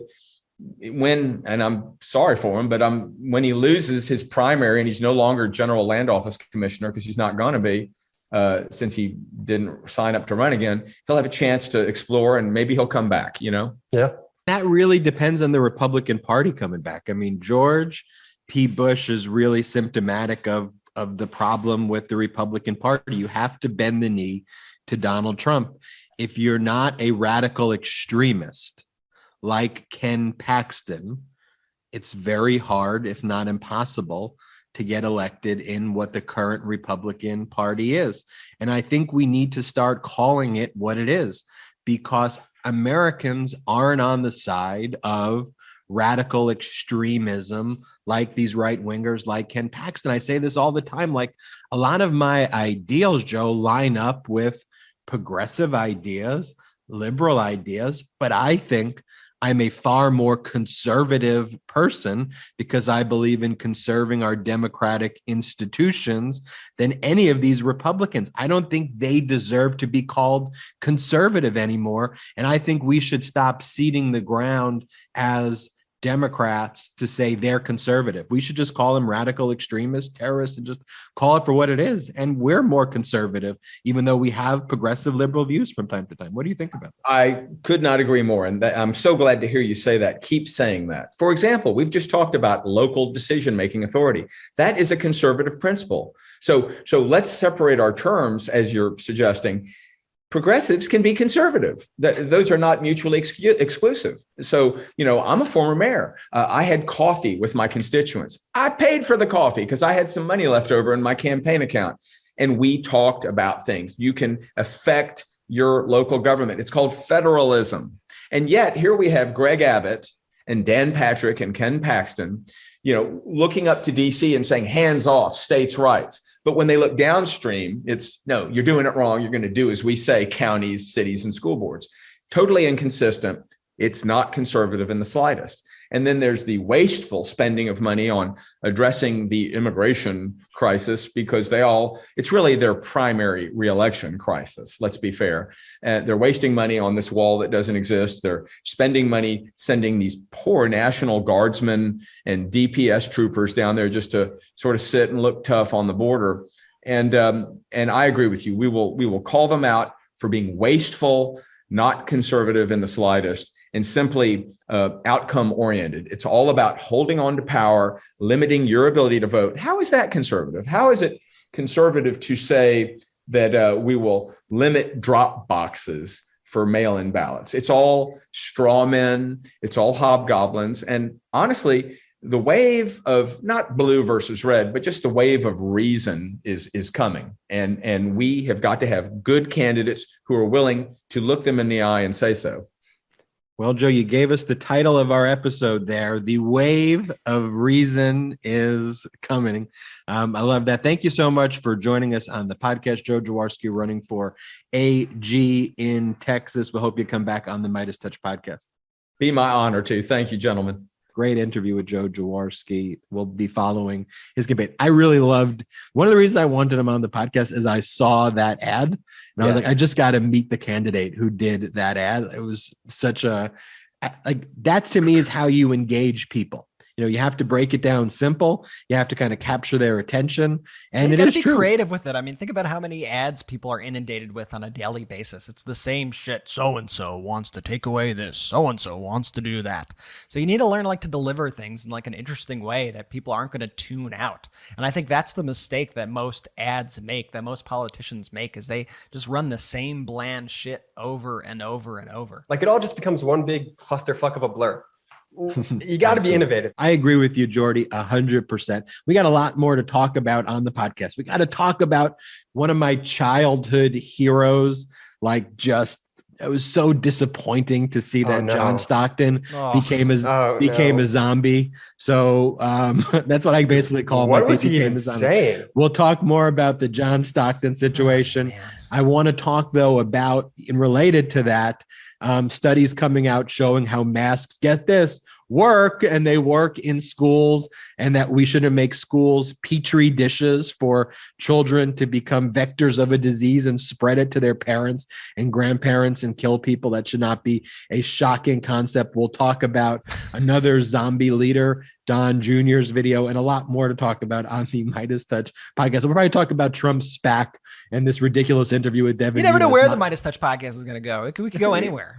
and I'm sorry for him, but when he loses his primary and he's no longer general land office commissioner, because he's not going to be, since he didn't sign up to run again, he'll have a chance to explore and maybe he'll come back, Yeah. That really depends on the Republican Party coming back. George P. Bush is really symptomatic of the problem with the Republican Party. You have to bend the knee to Donald Trump. If you're not a radical extremist like Ken Paxton, it's very hard, if not impossible, to get elected in what the current Republican Party is. And I think we need to start calling it what it is, because Americans aren't on the side of radical extremism like these right wingers like Ken Paxton. I say this all the time. Like, a lot of my ideals, Joe, line up with progressive ideas, liberal ideas, but I think I'm a far more conservative person because I believe in conserving our democratic institutions than any of these Republicans. I don't think they deserve to be called conservative anymore. And I think we should stop ceding the ground as Democrats to say they're conservative. We should just call them radical extremists, terrorists, and just call it for what it is. And we're more conservative, even though we have progressive liberal views from time to time. What do you think about that? I could not agree more. And I'm so glad to hear you say that. Keep saying that. For example, we've just talked about local decision-making authority. That is a conservative principle. So let's separate our terms, as you're suggesting. Progressives can be conservative. Those are not mutually exclusive. So, I'm a former mayor. I had coffee with my constituents. I paid for the coffee because I had some money left over in my campaign account. And we talked about things. You can affect your local government. It's called federalism. And yet here we have Greg Abbott and Dan Patrick and Ken Paxton, looking up to DC and saying, hands off states' rights. But when they look downstream, it's no, you're doing it wrong. You're going to do as we say, counties, cities, and school boards. Totally inconsistent. It's not conservative in the slightest. And then there's the wasteful spending of money on addressing the immigration crisis because it's really their primary reelection crisis. Let's be fair. They're wasting money on this wall that doesn't exist. They're spending money sending these poor National Guardsmen and DPS troopers down there just to sort of sit and look tough on the border. And I agree with you. We will call them out for being wasteful, not conservative in the slightest, and simply outcome oriented. It's all about holding on to power, limiting your ability to vote. How is that conservative? How is it conservative to say that we will limit drop boxes for mail-in ballots? It's all straw men. It's all hobgoblins. And honestly, the wave of not blue versus red, but just the wave of reason is coming. And we have got to have good candidates who are willing to look them in the eye and say so. Well, Joe, you gave us the title of our episode there. The wave of reason is coming. I love that. Thank you so much for joining us on the podcast. Joe Jaworski, running for AG in Texas. We hope you come back on the MeidasTouch podcast. Be my honor to. Thank you, gentlemen. Great interview with Joe Jaworski. We'll be following his campaign. I really loved, one of the reasons I wanted him on the podcast is I saw that ad and I was like, I just got to meet the candidate who did that ad. It was such that to me is how you engage people. You have to break it down simple. You have to kind of capture their attention. And it is true. Be creative with it. I mean, think about how many ads people are inundated with on a daily basis. It's the same shit. So-and-so wants to take away this. So-and-so wants to do that. So you need to learn to deliver things in an interesting way that people aren't going to tune out. And I think that's the mistake that most ads make, that most politicians make, is they just run the same bland shit over and over and over. It all just becomes one big clusterfuck of a blur. You got to be innovative. I agree with you, Jordy, 100%. We got a lot more to talk about on the podcast. We got to talk about one of my childhood heroes. It was so disappointing to see that John Stockton became a zombie. So that's what I basically call him. What was he even saying? We'll talk more about the John Stockton situation. I want to talk, though, about, and related to that, studies coming out showing how masks, get this, work, and they work in schools, and that we shouldn't make schools petri dishes for children to become vectors of a disease and spread it to their parents and grandparents and kill people. That should not be a shocking concept. We'll talk about another zombie leader, Don Jr.'s video, and a lot more to talk about on the MeidasTouch podcast. We'll probably talk about Trump's SPAC and this ridiculous interview with Devin. You never know where the MeidasTouch podcast is going to go. We could go anywhere,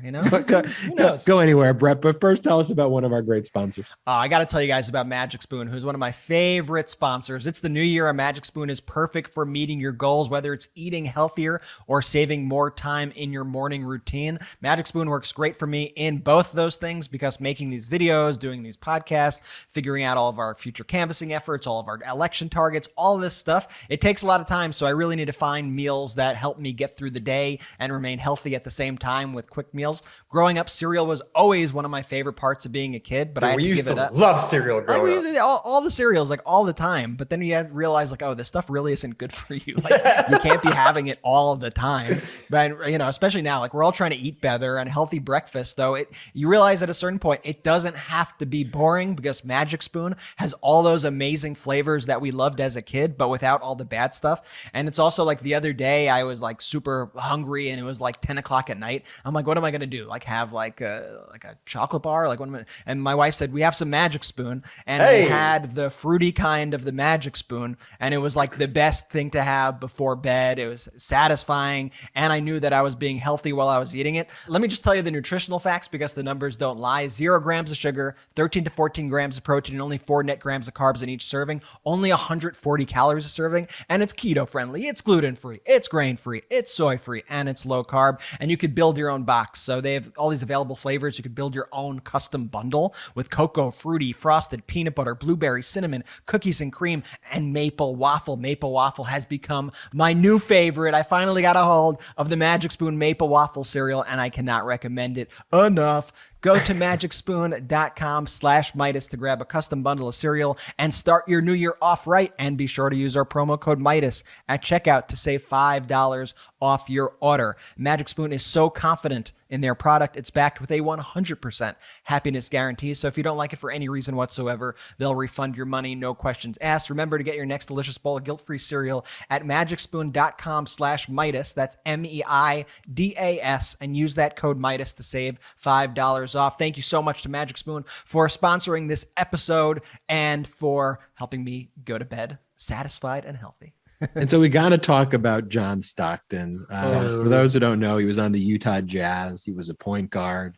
Go anywhere, Brett. But first, tell us about one of our great sponsors. I got to tell you guys about Magic Spoon, who's one of my favorite sponsors. It's the new year. A Magic Spoon is perfect for meeting your goals, whether it's eating healthier or saving more time in your morning routine. Magic Spoon works great for me in both those things because making these videos, doing these podcasts, figuring out all of our future canvassing efforts, all of our election targets, all of this stuff. It takes a lot of time. So I really need to find meals that help me get through the day and remain healthy at the same time with quick meals. Growing up, cereal was always one of my favorite parts of being a kid, but I had to give it up. Love cereal growing up. All the cereals, like all the time. But then you had to realize, like, oh, this stuff really isn't good for you. Like, you can't be having it all of the time. But, you know, especially now, like, we're all trying to eat better and healthy breakfast, though. You realize at a certain point, it doesn't have to be boring, because Magic Spoon has all those amazing flavors that we loved as a kid, but without all the bad stuff. And it's also like the other day, I was like super hungry and it was like 10 o'clock at night. I'm like, what am I going to do? Like have like a chocolate bar? Like, and my wife said, we have some Magic Spoon. And they had the fruity kind of the Magic Spoon. And it was like the best thing to have before bed. It was satisfying. And I knew that I was being healthy while I was eating it. Let me just tell you the nutritional facts, because the numbers don't lie. 0 grams of sugar, 13 to 14 grams of protein, and only 4 net grams of carbs in each serving, only 140 calories a serving, and it's keto friendly, it's gluten free, it's grain free, it's soy free, and it's low carb. And you could build your own box. So they have all these available flavors. You could build your own custom bundle with cocoa, fruity, frosted, peanut butter, blueberry, cinnamon, cookies and cream, and maple waffle. Maple waffle has become my new favorite. I finally got a hold of the Magic Spoon maple waffle cereal, and I cannot recommend it enough. Go to magicspoon.com/Midas to grab a custom bundle of cereal and start your new year off right. And be sure to use our promo code Midas at checkout to save $5 off your order. Magic Spoon is so confident in their product, it's backed with a 100% happiness guarantee. So if you don't like it for any reason whatsoever, they'll refund your money, no questions asked. Remember to get your next delicious bowl of guilt-free cereal at magicspoon.com/Midas. That's MEIDAS, and use that code Midas to save $5 off. Thank you so much to Magic Spoon for sponsoring this episode and for helping me go to bed satisfied and healthy. And so we got to talk about John Stockton. For those who don't know, he was on the Utah Jazz. He was a point guard.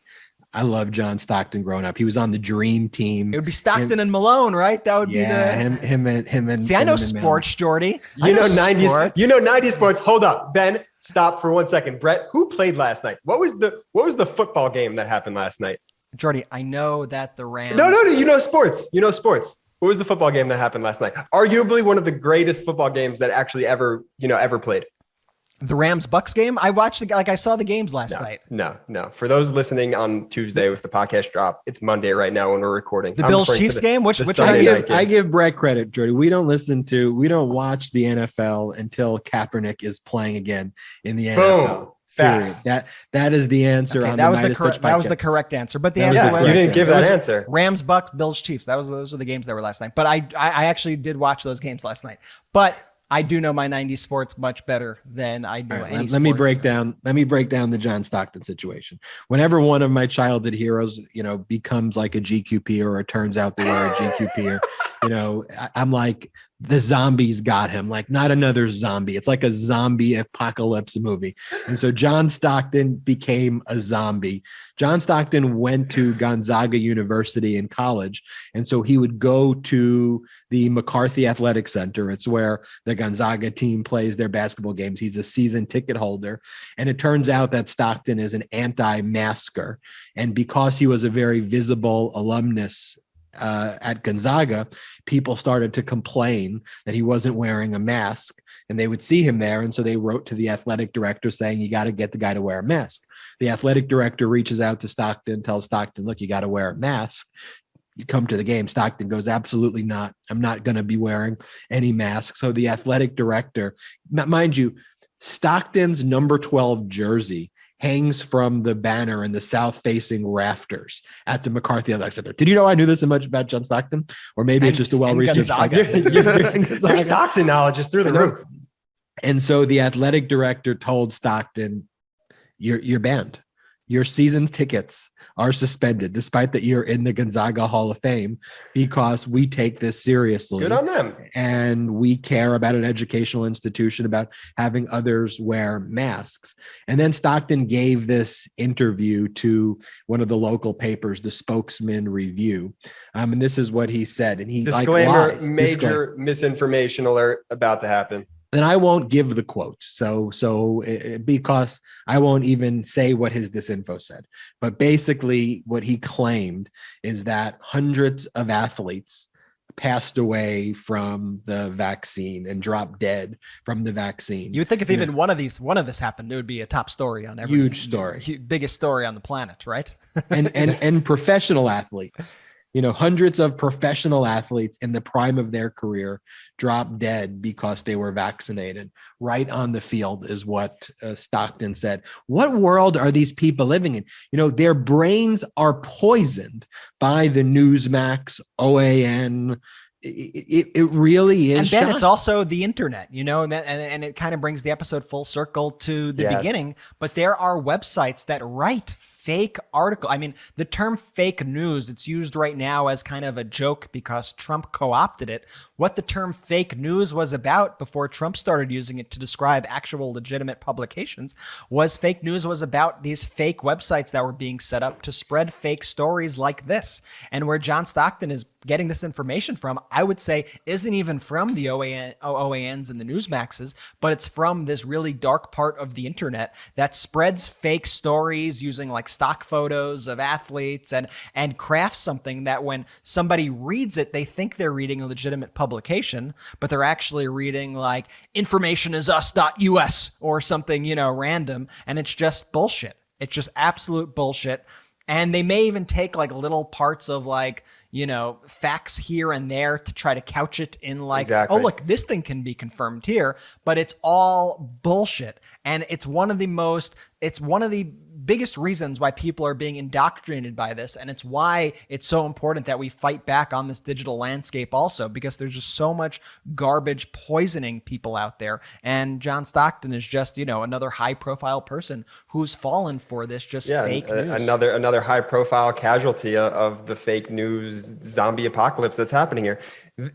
I love John Stockton growing up. He was on the Dream Team. It would be Stockton and Malone, right? That would be him and. See, I know sports, Jordy. You know 90s. You know 90s sports. Hold up, Ben. Stop for 1 second. Brett, who played last night? What was the football game that happened last night? Jordy, I know that the Rams. No. You know sports. What was the football game that happened last night? Arguably one of the greatest football games that actually ever played. The Rams-Bucks game? I watched I saw the games last night. No. For those listening on Tuesday with the podcast drop, it's Monday right now when we're recording. The Bills-Chiefs game? Which I give Brett credit, Jordy. We don't watch the NFL until Kaepernick is playing again in the NFL. Facts. That is the answer. Okay, on that the was that was the correct answer. But the answer was you didn't give that answer. Rams, Bucks, Bills, Chiefs. Those were the games that were last night. But I actually did watch those games last night. But I do know my 90s sports much better than I do any sports. Let me break down the John Stockton situation. Whenever one of my childhood heroes, becomes like a GQP, or it turns out they were a GQP, I'm like, the zombies got him. Like, not another zombie. It's like a zombie apocalypse movie. And so John Stockton became a zombie. John Stockton went to Gonzaga University in college. And so he would go to the McCarthy Athletic Center. It's where the Gonzaga team plays their basketball games. He's a season ticket holder. And it turns out that Stockton is an anti-masker. And because he was a very visible alumnus at Gonzaga, people started to complain that he wasn't wearing a mask, and they would see him there. And so they wrote to the athletic director saying, you got to get the guy to wear a mask. The athletic director reaches out to Stockton, tells Stockton, look, you got to wear a mask. You come to the game. Stockton goes, absolutely not. I'm not going to be wearing any mask. So the athletic director, mind you, Stockton's number 12 jersey hangs from the banner in the south-facing rafters at the McCarthy Athletic Center. Did you know I knew this much about John Stockton? Or maybe it's just a well-researched Your Stockton knowledge is through the roof. And so the athletic director told Stockton, you're banned. Your season tickets are suspended, despite that you're in the Gonzaga Hall of Fame, because we take this seriously. Good on them. And we care about an educational institution, about having others wear masks. And then Stockton gave this interview to one of the local papers, the Spokesman Review. And this is what he said. And he disclaimer, major misinformation alert about to happen. And I won't give the quotes. Because I won't even say what his disinfo said. But basically what he claimed is that hundreds of athletes passed away from the vaccine and dropped dead from the vaccine. You would think if even one of this happened, it would be a top story on every huge story, biggest story on the planet, right? and professional athletes, hundreds of professional athletes in the prime of their career dropped dead because they were vaccinated right on the field, is what Stockton said. What world are these people living in? Their brains are poisoned by the Newsmax, OAN. It really is. And Ben, it's also the internet, and it kind of brings the episode full circle to the beginning. But there are websites that write fake article. I mean, the term fake news, it's used right now as kind of a joke because Trump co-opted it. What the term fake news was about before Trump started using it to describe actual legitimate publications was fake news was about these fake websites that were being set up to spread fake stories like this. And where John Stockton is getting this information from, I would say, isn't even from the OANs and the Newsmaxes, but it's from this really dark part of the internet that spreads fake stories using like stock photos of athletes and crafts something that when somebody reads it, they think they're reading a legitimate publication, but they're actually reading like informationisus.us or something, random. And it's just bullshit. It's just absolute bullshit. And they may even take like little parts of like, facts here and there to try to couch it in like, exactly. Oh, look, this thing can be confirmed here, but it's all bullshit. And it's one of the biggest reasons why people are being indoctrinated by this. And it's why it's so important that we fight back on this digital landscape also, because there's just so much garbage poisoning people out there. And John Stockton is just, another high profile person who's fallen for this fake news. Another high profile casualty of the fake news zombie apocalypse that's happening here.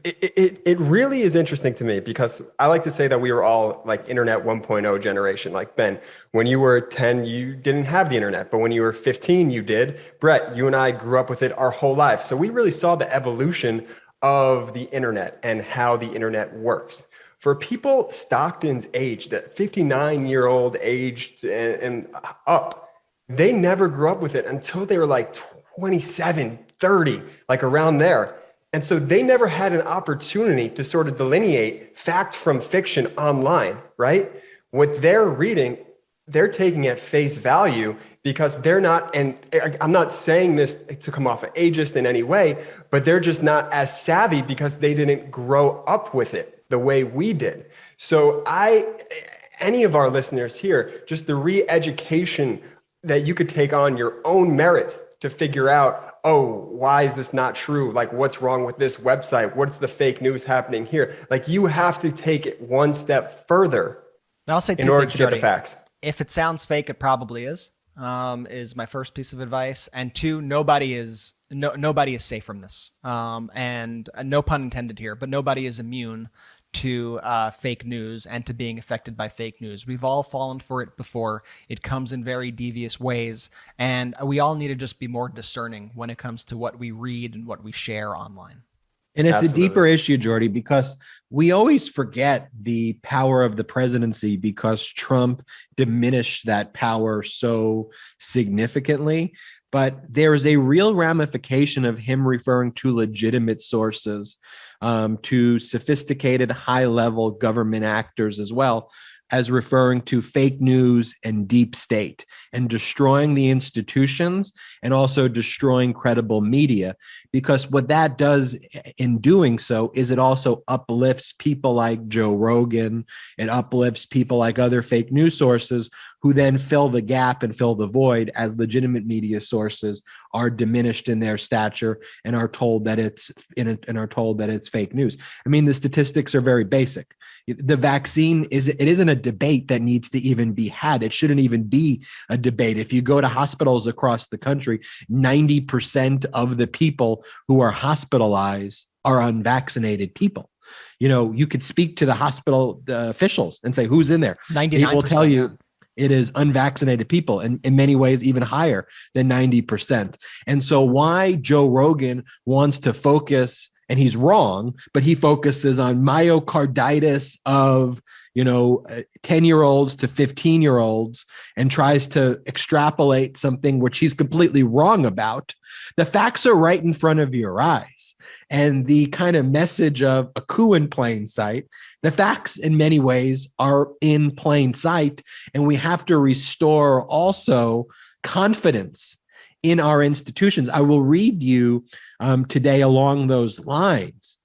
It really is interesting to me because I like to say that we were all like internet 1.0 generation. Like Ben, when you were 10, you didn't have the internet, but when you were 15, you did. Brett, you and I grew up with it our whole life. So we really saw the evolution of the internet and how the internet works. For people Stockton's age, that 59-year-old aged and up, they never grew up with it until they were like 27, 30, like around there. And so they never had an opportunity to sort of delineate fact from fiction online, right? What they're reading, they're taking at face value because they're not, and I'm not saying this to come off ageist in any way, but they're just not as savvy because they didn't grow up with it the way we did. So any of our listeners here, just the re-education that you could take on your own merits to figure out, oh, why is this not true? Like, what's wrong with this website? What's the fake news happening here? Like, you have to take it one step further I'll say in order to get the facts. If it sounds fake, it probably is my first piece of advice. And two, nobody is safe from this. And no pun intended here, but nobody is immune to fake news and to being affected by fake news. We've all fallen for it before. It comes in very devious ways, and we all need to just be more discerning when it comes to what we read and what we share online. And it's Absolutely. a deeper issue, Jordy, because we always forget the power of the presidency because Trump diminished that power so significantly. But there is a real ramification of him referring to legitimate sources, to sophisticated high-level government actors as well, as referring to fake news and deep state and destroying the institutions and also destroying credible media. Because what that does in doing so is it also uplifts people like Joe Rogan. It uplifts people like other fake news sources who then fill the gap and fill the void as legitimate media sources are diminished in their stature and are told that it's fake news. I mean, the statistics are very basic. The vaccine isn't a debate that needs to even be had. It shouldn't even be a debate. If you go to hospitals across the country, 90% of the people who are hospitalized are unvaccinated people. You could speak to the hospital officials and say, who's in there? 99%. They will tell you it is unvaccinated people, and in many ways even higher than 90%. And so why Joe Rogan wants to focus, and he's wrong, but he focuses on myocarditis of 10-year-olds to 15-year-olds and tries to extrapolate something which he's completely wrong about. The facts are right in front of your eyes. And the kind of message of a coup in plain sight, the facts in many ways are in plain sight. And we have to restore also confidence in our institutions. I will read you today along those lines.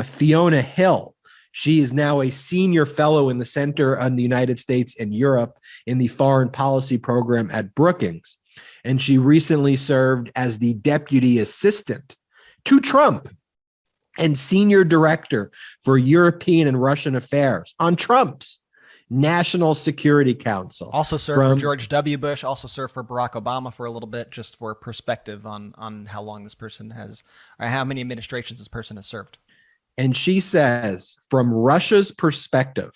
Fiona Hill, she is now a senior fellow in the Center on the United States and Europe in the Foreign Policy Program at Brookings. And she recently served as the deputy assistant to Trump and senior director for European and Russian affairs on Trump's National Security Council. Also served for George W. Bush, also served for Barack Obama for a little bit, just for perspective on how long this person has, or how many administrations this person has served. And she says, from Russia's perspective,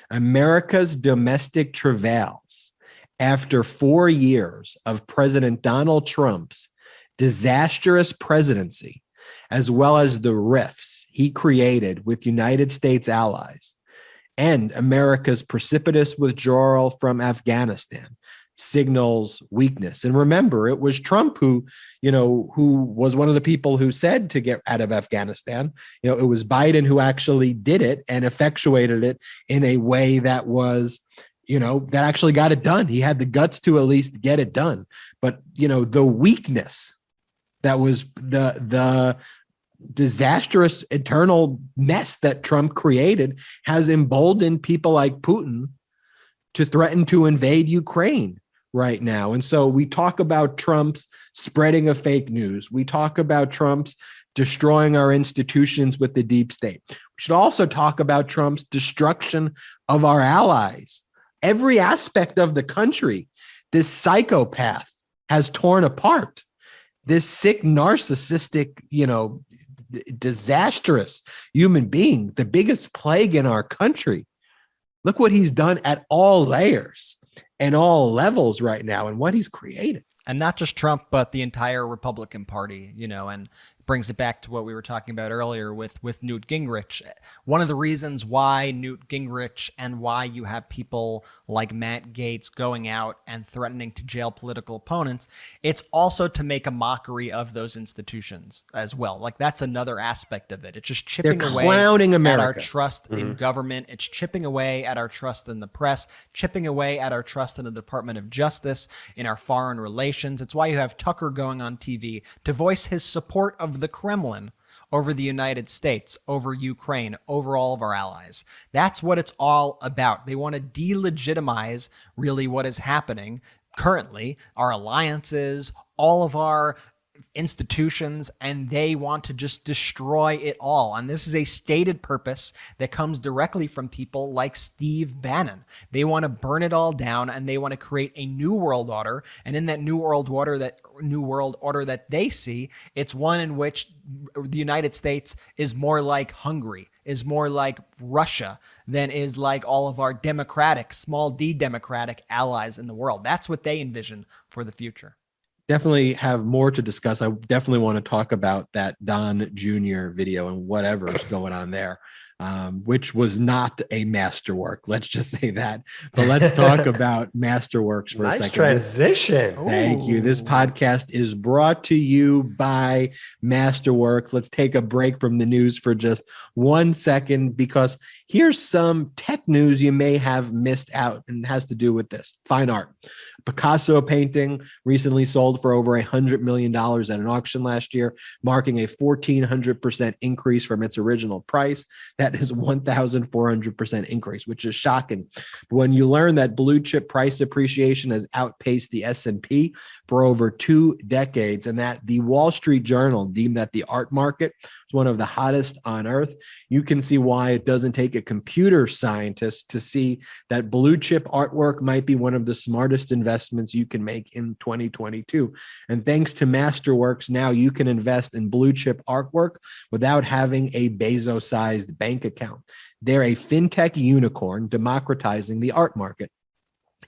America's domestic travails after 4 years of President Donald Trump's disastrous presidency, as well as the rifts he created with United States allies, and America's precipitous withdrawal from Afghanistan, signals weakness. And remember, it was Trump who was one of the people who said to get out of Afghanistan. It was Biden who actually did it and effectuated it in a way that was, that actually got it done. He had the guts to at least get it done. But, the weakness that was the disastrous internal mess that Trump created has emboldened people like Putin to threaten to invade Ukraine right now. And so we talk about Trump's spreading of fake news. We talk about Trump's destroying our institutions with the deep state. We should also talk about Trump's destruction of our allies. Every aspect of the country, this psychopath has torn apart. This sick, narcissistic, disastrous human being, the biggest plague in our country. Look what he's done at all layers and all levels right now and what he's created. And not just Trump, but the entire Republican Party, and brings it back to what we were talking about earlier with Newt Gingrich. One of the reasons why Newt Gingrich and why you have people like Matt Gaetz going out and threatening to jail political opponents, it's also to make a mockery of those institutions as well. Like, that's another aspect of it. It's just chipping away at our trust in government. It's chipping away at our trust in the press, chipping away at our trust in the Department of Justice, in our foreign relations. It's why you have Tucker going on TV to voice his support of the Kremlin over the United States, over Ukraine, over all of our allies. That's what it's all about. They want to delegitimize really what is happening currently, our alliances, all of our institutions, and they want to just destroy it all. And this is a stated purpose that comes directly from people like Steve Bannon. They want to burn it all down, and they want to create a new world order. And in that new world order that they see, it's one in which the United States is more like Hungary, is more like Russia than is like all of our democratic, small d democratic allies in the world. That's what they envision for the future. Definitely have more to discuss. I definitely want to talk about that Don Jr. video and whatever's going on there, which was not a masterwork. Let's just say that. But let's talk about masterworks for a second. Nice transition. Thank you. This podcast is brought to you by Masterworks. Let's take a break from the news for just 1 second, because here's some tech news you may have missed out, and it has to do with this. Fine art. Picasso painting recently sold for over $100 million at an auction last year, marking a 1,400% increase from its original price. That is 1,400% increase, which is shocking. But when you learn that blue chip price appreciation has outpaced the S&P for over 2 decades, and that the Wall Street Journal deemed that the art market was one of the hottest on earth, you can see why it doesn't take a computer scientist to see that blue chip artwork might be one of the smartest investments you can make in 2022. And thanks to Masterworks, now you can invest in blue chip artwork without having a Bezos-sized bank account. They're a fintech unicorn democratizing the art market,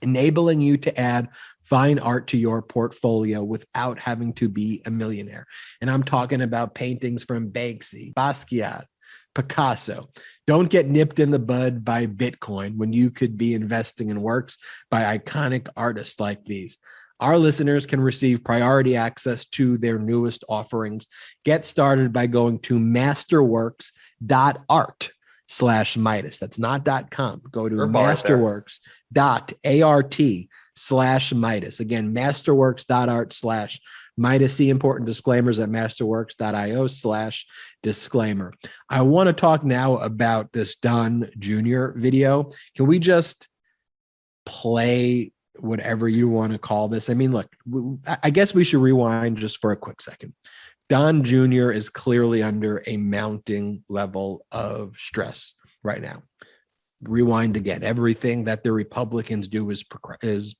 enabling you to add fine art to your portfolio without having to be a millionaire. And I'm talking about paintings from Banksy, Basquiat, Picasso. Don't get nipped in the bud by Bitcoin when you could be investing in works by iconic artists like these. Our listeners can receive priority access to their newest offerings. Get started by going to masterworks.art/Midas. That's not .com. Go to masterworks.art/Midas. Again, masterworks.art/Midas. See important disclaimers at masterworks.io/disclaimer. I want to talk now about this Don Jr. video. Can we just play whatever you want to call this? I mean, look, I guess we should rewind just for a quick second. Don Jr. is clearly under a mounting level of stress right now. Rewind again. Everything that the Republicans do is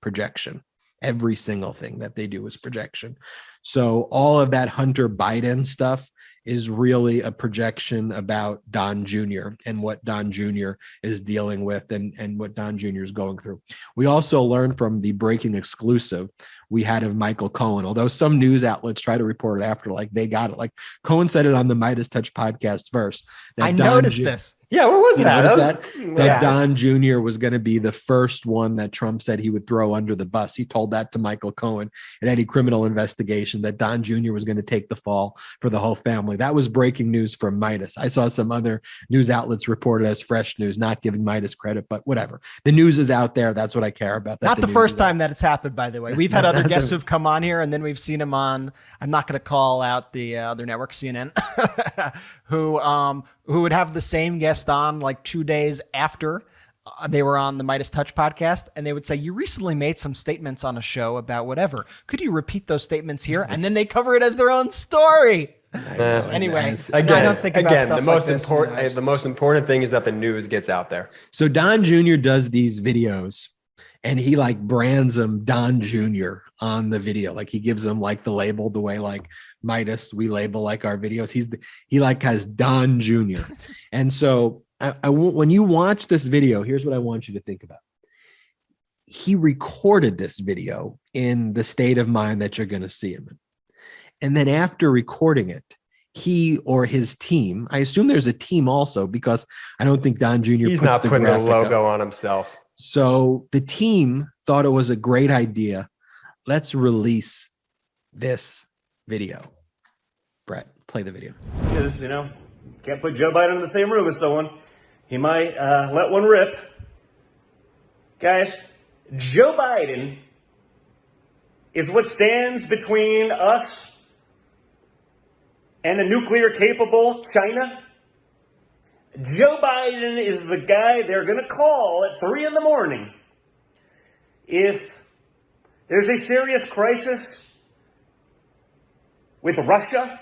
projection. Every single thing that they do is projection. So all of that Hunter Biden stuff is really a projection about Don Jr. and what Don Jr. is dealing with and what Don Jr. is going through. We also learned from the breaking exclusive we had of Michael Cohen, although some news outlets try to report it after, like they got it. Like Cohen said it on the MeidasTouch podcast first. I noticed this. Yeah, what was that? That Don Jr. was going to be the first one that Trump said he would throw under the bus. He told that to Michael Cohen in any criminal investigation, that Don Jr. was going to take the fall for the whole family. That was breaking news from Midas. I saw some other news outlets report it as fresh news, not giving Midas credit, but whatever. The news is out there. That's what I care about. Not the first time that it's happened, by the way. We've had other guests who've come on here, and then we've seen them on, I'm not going to call out the other network, CNN, who would have the same guest on like 2 days after they were on the MeidasTouch podcast, and they would say, you recently made some statements on a show about whatever. Could you repeat those statements here? And then they cover it as their own story. Anyway, again, I don't think about stuff the most like this, important the most important thing is that the news gets out there. So Don Jr. does these videos, and he like brands them Don Jr. on the video. Like he gives them like the label, the way like Midas, we label like our videos. He like has Don Jr. And so when you watch this video, here's what I want you to think about. He recorded this video in the state of mind that you're going to see him in. And then after recording it, he or his team, I assume there's a team also, because I don't think Don Jr. He's not putting the logo on himself. So the team thought it was a great idea. Let's release this video. Brett, play the video. Because, can't put Joe Biden in the same room as someone. He might let one rip. Guys, Joe Biden is what stands between us and a nuclear-capable China. Joe Biden is the guy they're going to call at 3 a.m. if there's a serious crisis with Russia.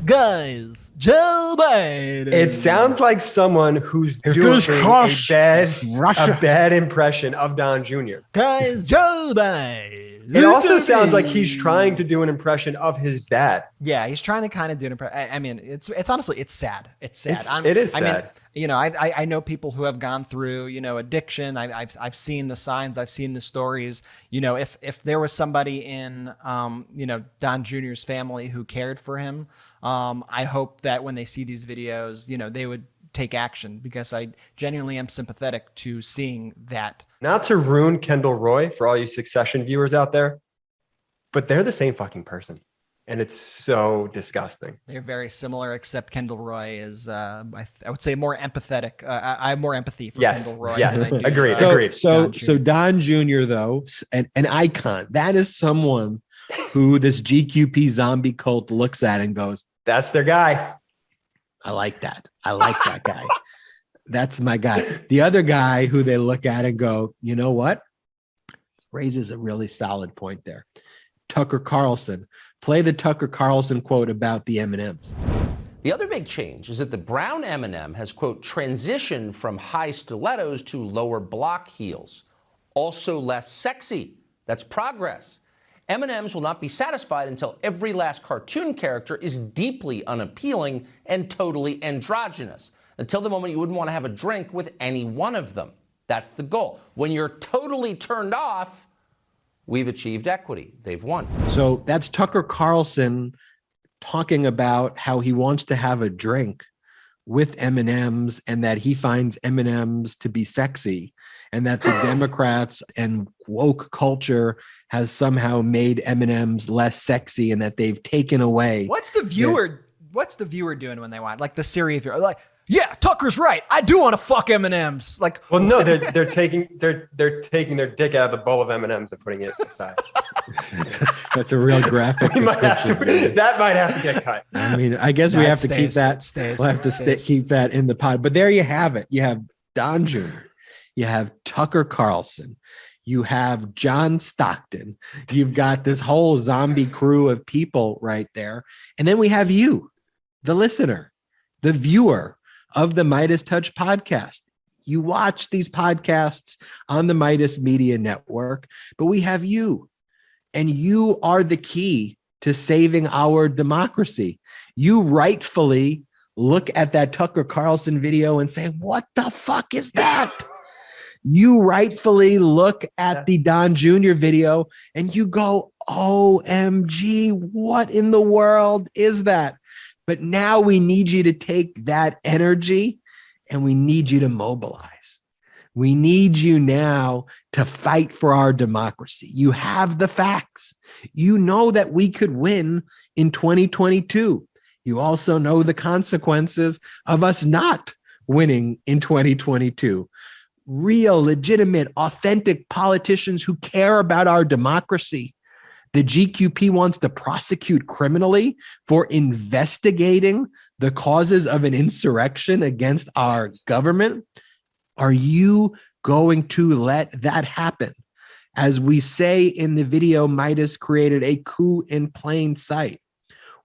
Guys, Joe Biden. It sounds like someone who's doing a bad impression of Don Jr. Guys, Joe Biden. It also sounds like he's trying to do an impression of his dad. Yeah, he's trying to kind of do an impression. I mean, it's honestly, it's sad. It's sad. It is sad. I mean, I know people who have gone through, addiction. I've seen the signs. I've seen the stories. If there was somebody in, Don Jr.'s family who cared for him, I hope that when they see these videos, they would take action, because I genuinely am sympathetic to seeing that. Not to ruin Kendall Roy for all you Succession viewers out there, but they're the same fucking person. And it's so disgusting. They're very similar, except Kendall Roy is, I would say, more empathetic. I have more empathy for Kendall Roy. Yes, than I do agreed. So Don Jr., though, an icon, that is someone who this GQP zombie cult looks at and goes, that's their guy. I like that. I like that guy. That's my guy. The other guy who they look at and go, you know what? Raises a really solid point there. Tucker Carlson. Play the Tucker Carlson quote about the M&Ms. The other big change is that the brown M&M has, quote, transitioned from high stilettos to lower block heels. Also less sexy. That's progress. M&Ms will not be satisfied until every last cartoon character is deeply unappealing and totally androgynous. Until the moment you wouldn't want to have a drink with any one of them. That's the goal. When you're totally turned off, we've achieved equity. They've won. So that's Tucker Carlson talking about how he wants to have a drink with M&Ms and that he finds M&Ms to be sexy, and that the Democrats and woke culture has somehow made M&Ms less sexy, and that they've taken away. What's the viewer doing when they want, like, the Siri viewer? Like, yeah, Tucker's right. I do want to fuck M&Ms. Like, well, no, they're taking their dick out of the bowl of M&Ms and putting it aside. That's a real graphic description. That might have to get cut. I mean, I guess we have to keep that. We'll have to keep that in the pod. But there you have it. You have Don Jr. You have Tucker Carlson. You have John Stockton. You've got this whole zombie crew of people right there. And then we have you, the listener, the viewer of the MeidasTouch podcast. You watch these podcasts on the Midas Media Network, but we have you, and you are the key to saving our democracy. You rightfully look at that Tucker Carlson video and say, what the fuck is that? You rightfully look at the Don Jr. video and you go, OMG, what in the world is that? But now we need you to take that energy and we need you to mobilize. We need you now to fight for our democracy. You have the facts. You know that we could win in 2022. You also know the consequences of us not winning in 2022. Real, legitimate, authentic politicians who care about our democracy. The GQP wants to prosecute criminally for investigating the causes of an insurrection against our government. Are you going to let that happen? As we say in the video, Midas created a coup in plain sight.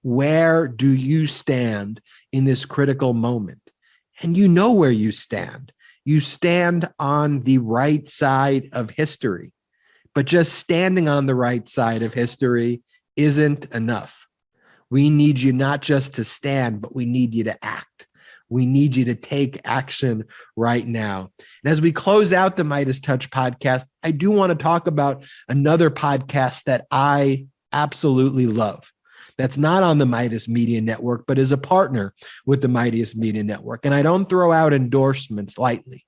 Where do you stand in this critical moment? And you know where you stand. You stand on the right side of history. But just standing on the right side of history isn't enough. We need you not just to stand, but we need you to act. We need you to take action right now. And as we close out the MeidasTouch podcast, I do want to talk about another podcast that I absolutely love. That's not on the Midas Media Network, but is a partner with the Midas Media Network. And I don't throw out endorsements lightly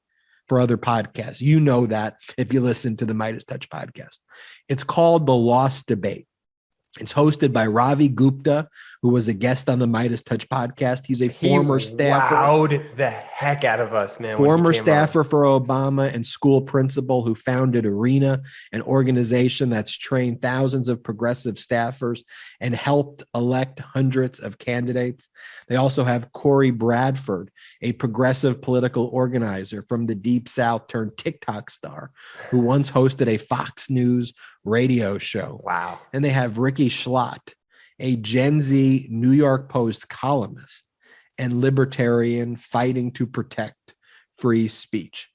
for other podcasts. You know that if you listen to the MeidasTouch podcast. It's called The Lost Debate. It's hosted by Ravi Gupta, who was a guest on the MeidasTouch podcast. He's a former staffer. Wowed the heck out of us, man. Former staffer for Obama and school principal who founded Arena, an organization that's trained thousands of progressive staffers and helped elect hundreds of candidates. They also have Corey Bradford, a progressive political organizer from the Deep South turned TikTok star, who once hosted a Fox News radio show. Wow. And they have Ricky Schlott, a Gen Z New York Post columnist and libertarian fighting to protect free speech.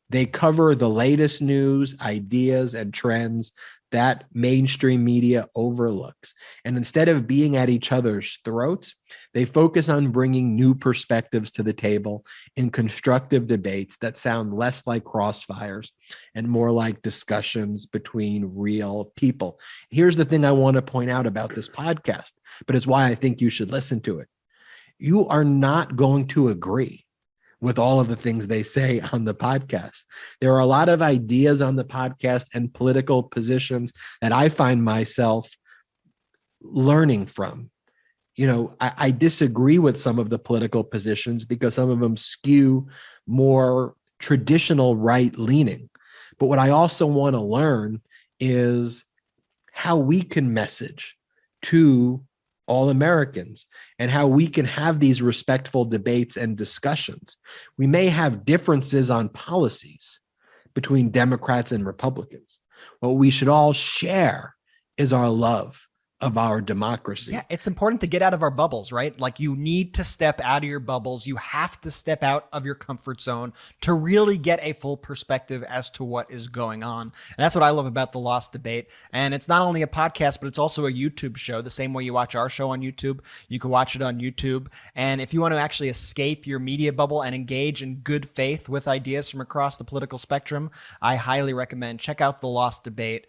They cover the latest news, ideas, and trends that mainstream media overlooks. And instead of being at each other's throats, they focus on bringing new perspectives to the table in constructive debates that sound less like crossfires and more like discussions between real people. Here's the thing I want to point out about this podcast, but it's why I think you should listen to it. You are not going to agree with all of the things they say on the podcast. There are a lot of ideas on the podcast and political positions that I find myself learning from. You know, I disagree with some of the political positions because some of them skew more traditional right leaning. But what I also want to learn is how we can message to all Americans and how we can have these respectful debates and discussions. We may have differences on policies between Democrats and Republicans. What we should all share is our love of our democracy. Yeah, it's important to get out of our bubbles, right? Like, you need to step out of your bubbles. You have to step out of your comfort zone to really get a full perspective as to what is going on. And that's what I love about The Lost Debate. And it's not only a podcast, but it's also a YouTube show. The same way you watch our show on YouTube, you can watch it on YouTube. And if you want to actually escape your media bubble and engage in good faith with ideas from across the political spectrum, I highly recommend check out The Lost Debate.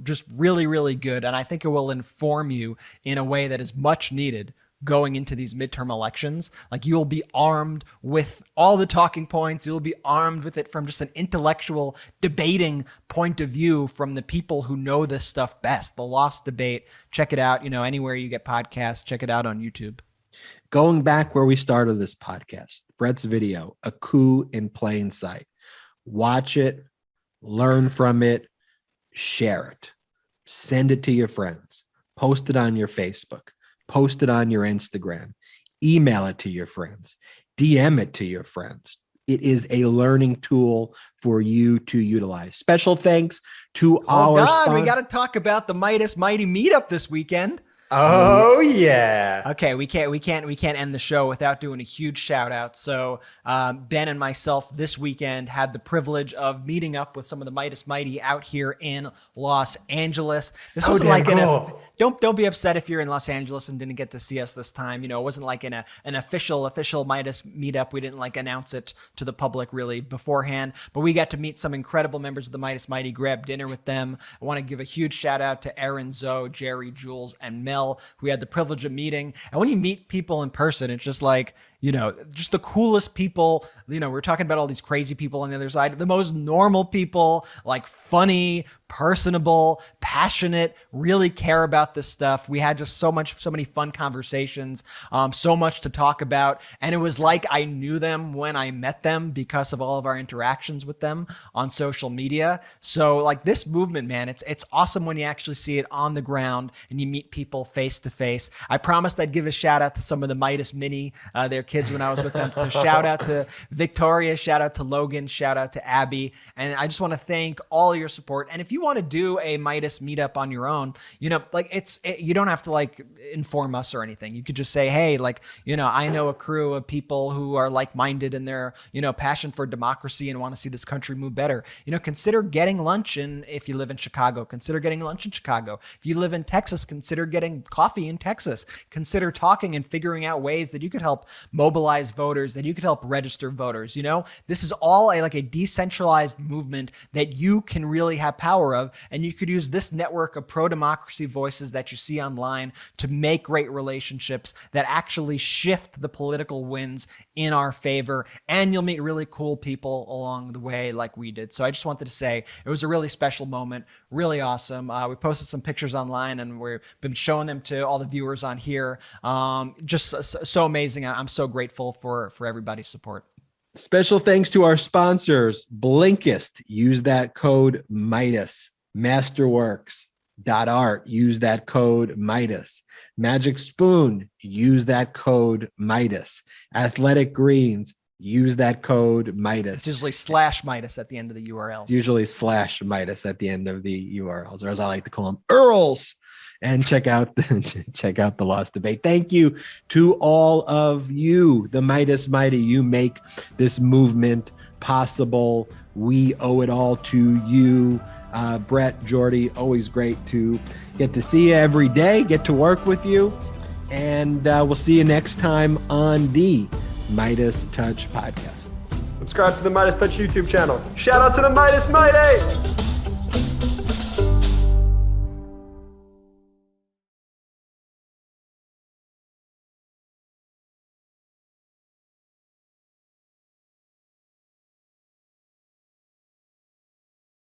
Just really, really good. And I think it will inform you in a way that is much needed going into these midterm elections. Like, you'll be armed with all the talking points. You'll be armed with it from just an intellectual debating point of view from the people who know this stuff best. The Lost Debate. Check it out, anywhere you get podcasts. Check it out on YouTube. Going back where we started this podcast, Brett's video, A Coup in Plain Sight. Watch it, learn from it, share it, send it to your friends, post it on your Facebook, post it on your Instagram, email it to your friends, DM it to your friends. It is a learning tool for you to utilize. Special thanks to we got to talk about the Midas Mighty meetup this weekend. Oh yeah. Okay, we can't end the show without doing a huge shout out. So Ben and myself this weekend had the privilege of meeting up with some of the Midas Mighty out here in Los Angeles. This wasn't like cool. Don't be upset if you're in Los Angeles and didn't get to see us this time. It wasn't like an official Midas meetup. We didn't like announce it to the public really beforehand, but we got to meet some incredible members of the Midas Mighty, grab dinner with them. I want to give a huge shout out to Aaron, Zoe, Jerry, Jules, and Mel, who we had the privilege of meeting. And when you meet people in person, it's just like, just the coolest people. We're talking about all these crazy people on the other side, the most normal people, like funny, personable, passionate, really care about this stuff. We had just so many fun conversations, so much to talk about. And it was like I knew them when I met them because of all of our interactions with them on social media. So like this movement, man, it's awesome when you actually see it on the ground and you meet people face to face. I promised I'd give a shout out to some of the Midas Mini, their kids when I was with them. So shout out to Victoria, shout out to Logan, shout out to Abby. And I just want to thank all your support. And if you want to do a Midas meetup on your own, you don't have to inform us or anything. You could just say, hey, I know a crew of people who are like-minded in their, passion for democracy and want to see this country move better. Consider getting lunch if you live in Chicago, consider getting lunch in Chicago. If you live in Texas, consider getting coffee in Texas. Consider talking and figuring out ways that you could help mobilize voters, that you could help register voters. This is all a decentralized movement that you can really have power of, and you could use this network of pro-democracy voices that you see online to make great relationships that actually shift the political winds in our favor, and you'll meet really cool people along the way like we did. So I just wanted to say it was a really special moment, really awesome. We posted some pictures online and we've been showing them to all the viewers on here. Just so amazing. I'm so grateful for everybody's support. Special thanks to our sponsors, Blinkist, use that code Midas, Masterworks.art, use that code Midas, Magic Spoon, use that code Midas, Athletic Greens, use that code Midas. It's usually /Midas at the end of the URLs. Usually /Midas at the end of the URLs, or as I like to call them, URLs. And check out the Lost Debate. Thank you to all of you, the Midas Mighty. You make this movement possible. We owe it all to you. Brett, Jordy, always great to get to see you every day, get to work with you. And we'll see you next time on the MeidasTouch podcast. Subscribe to the MeidasTouch YouTube channel. Shout out to the Midas Mighty.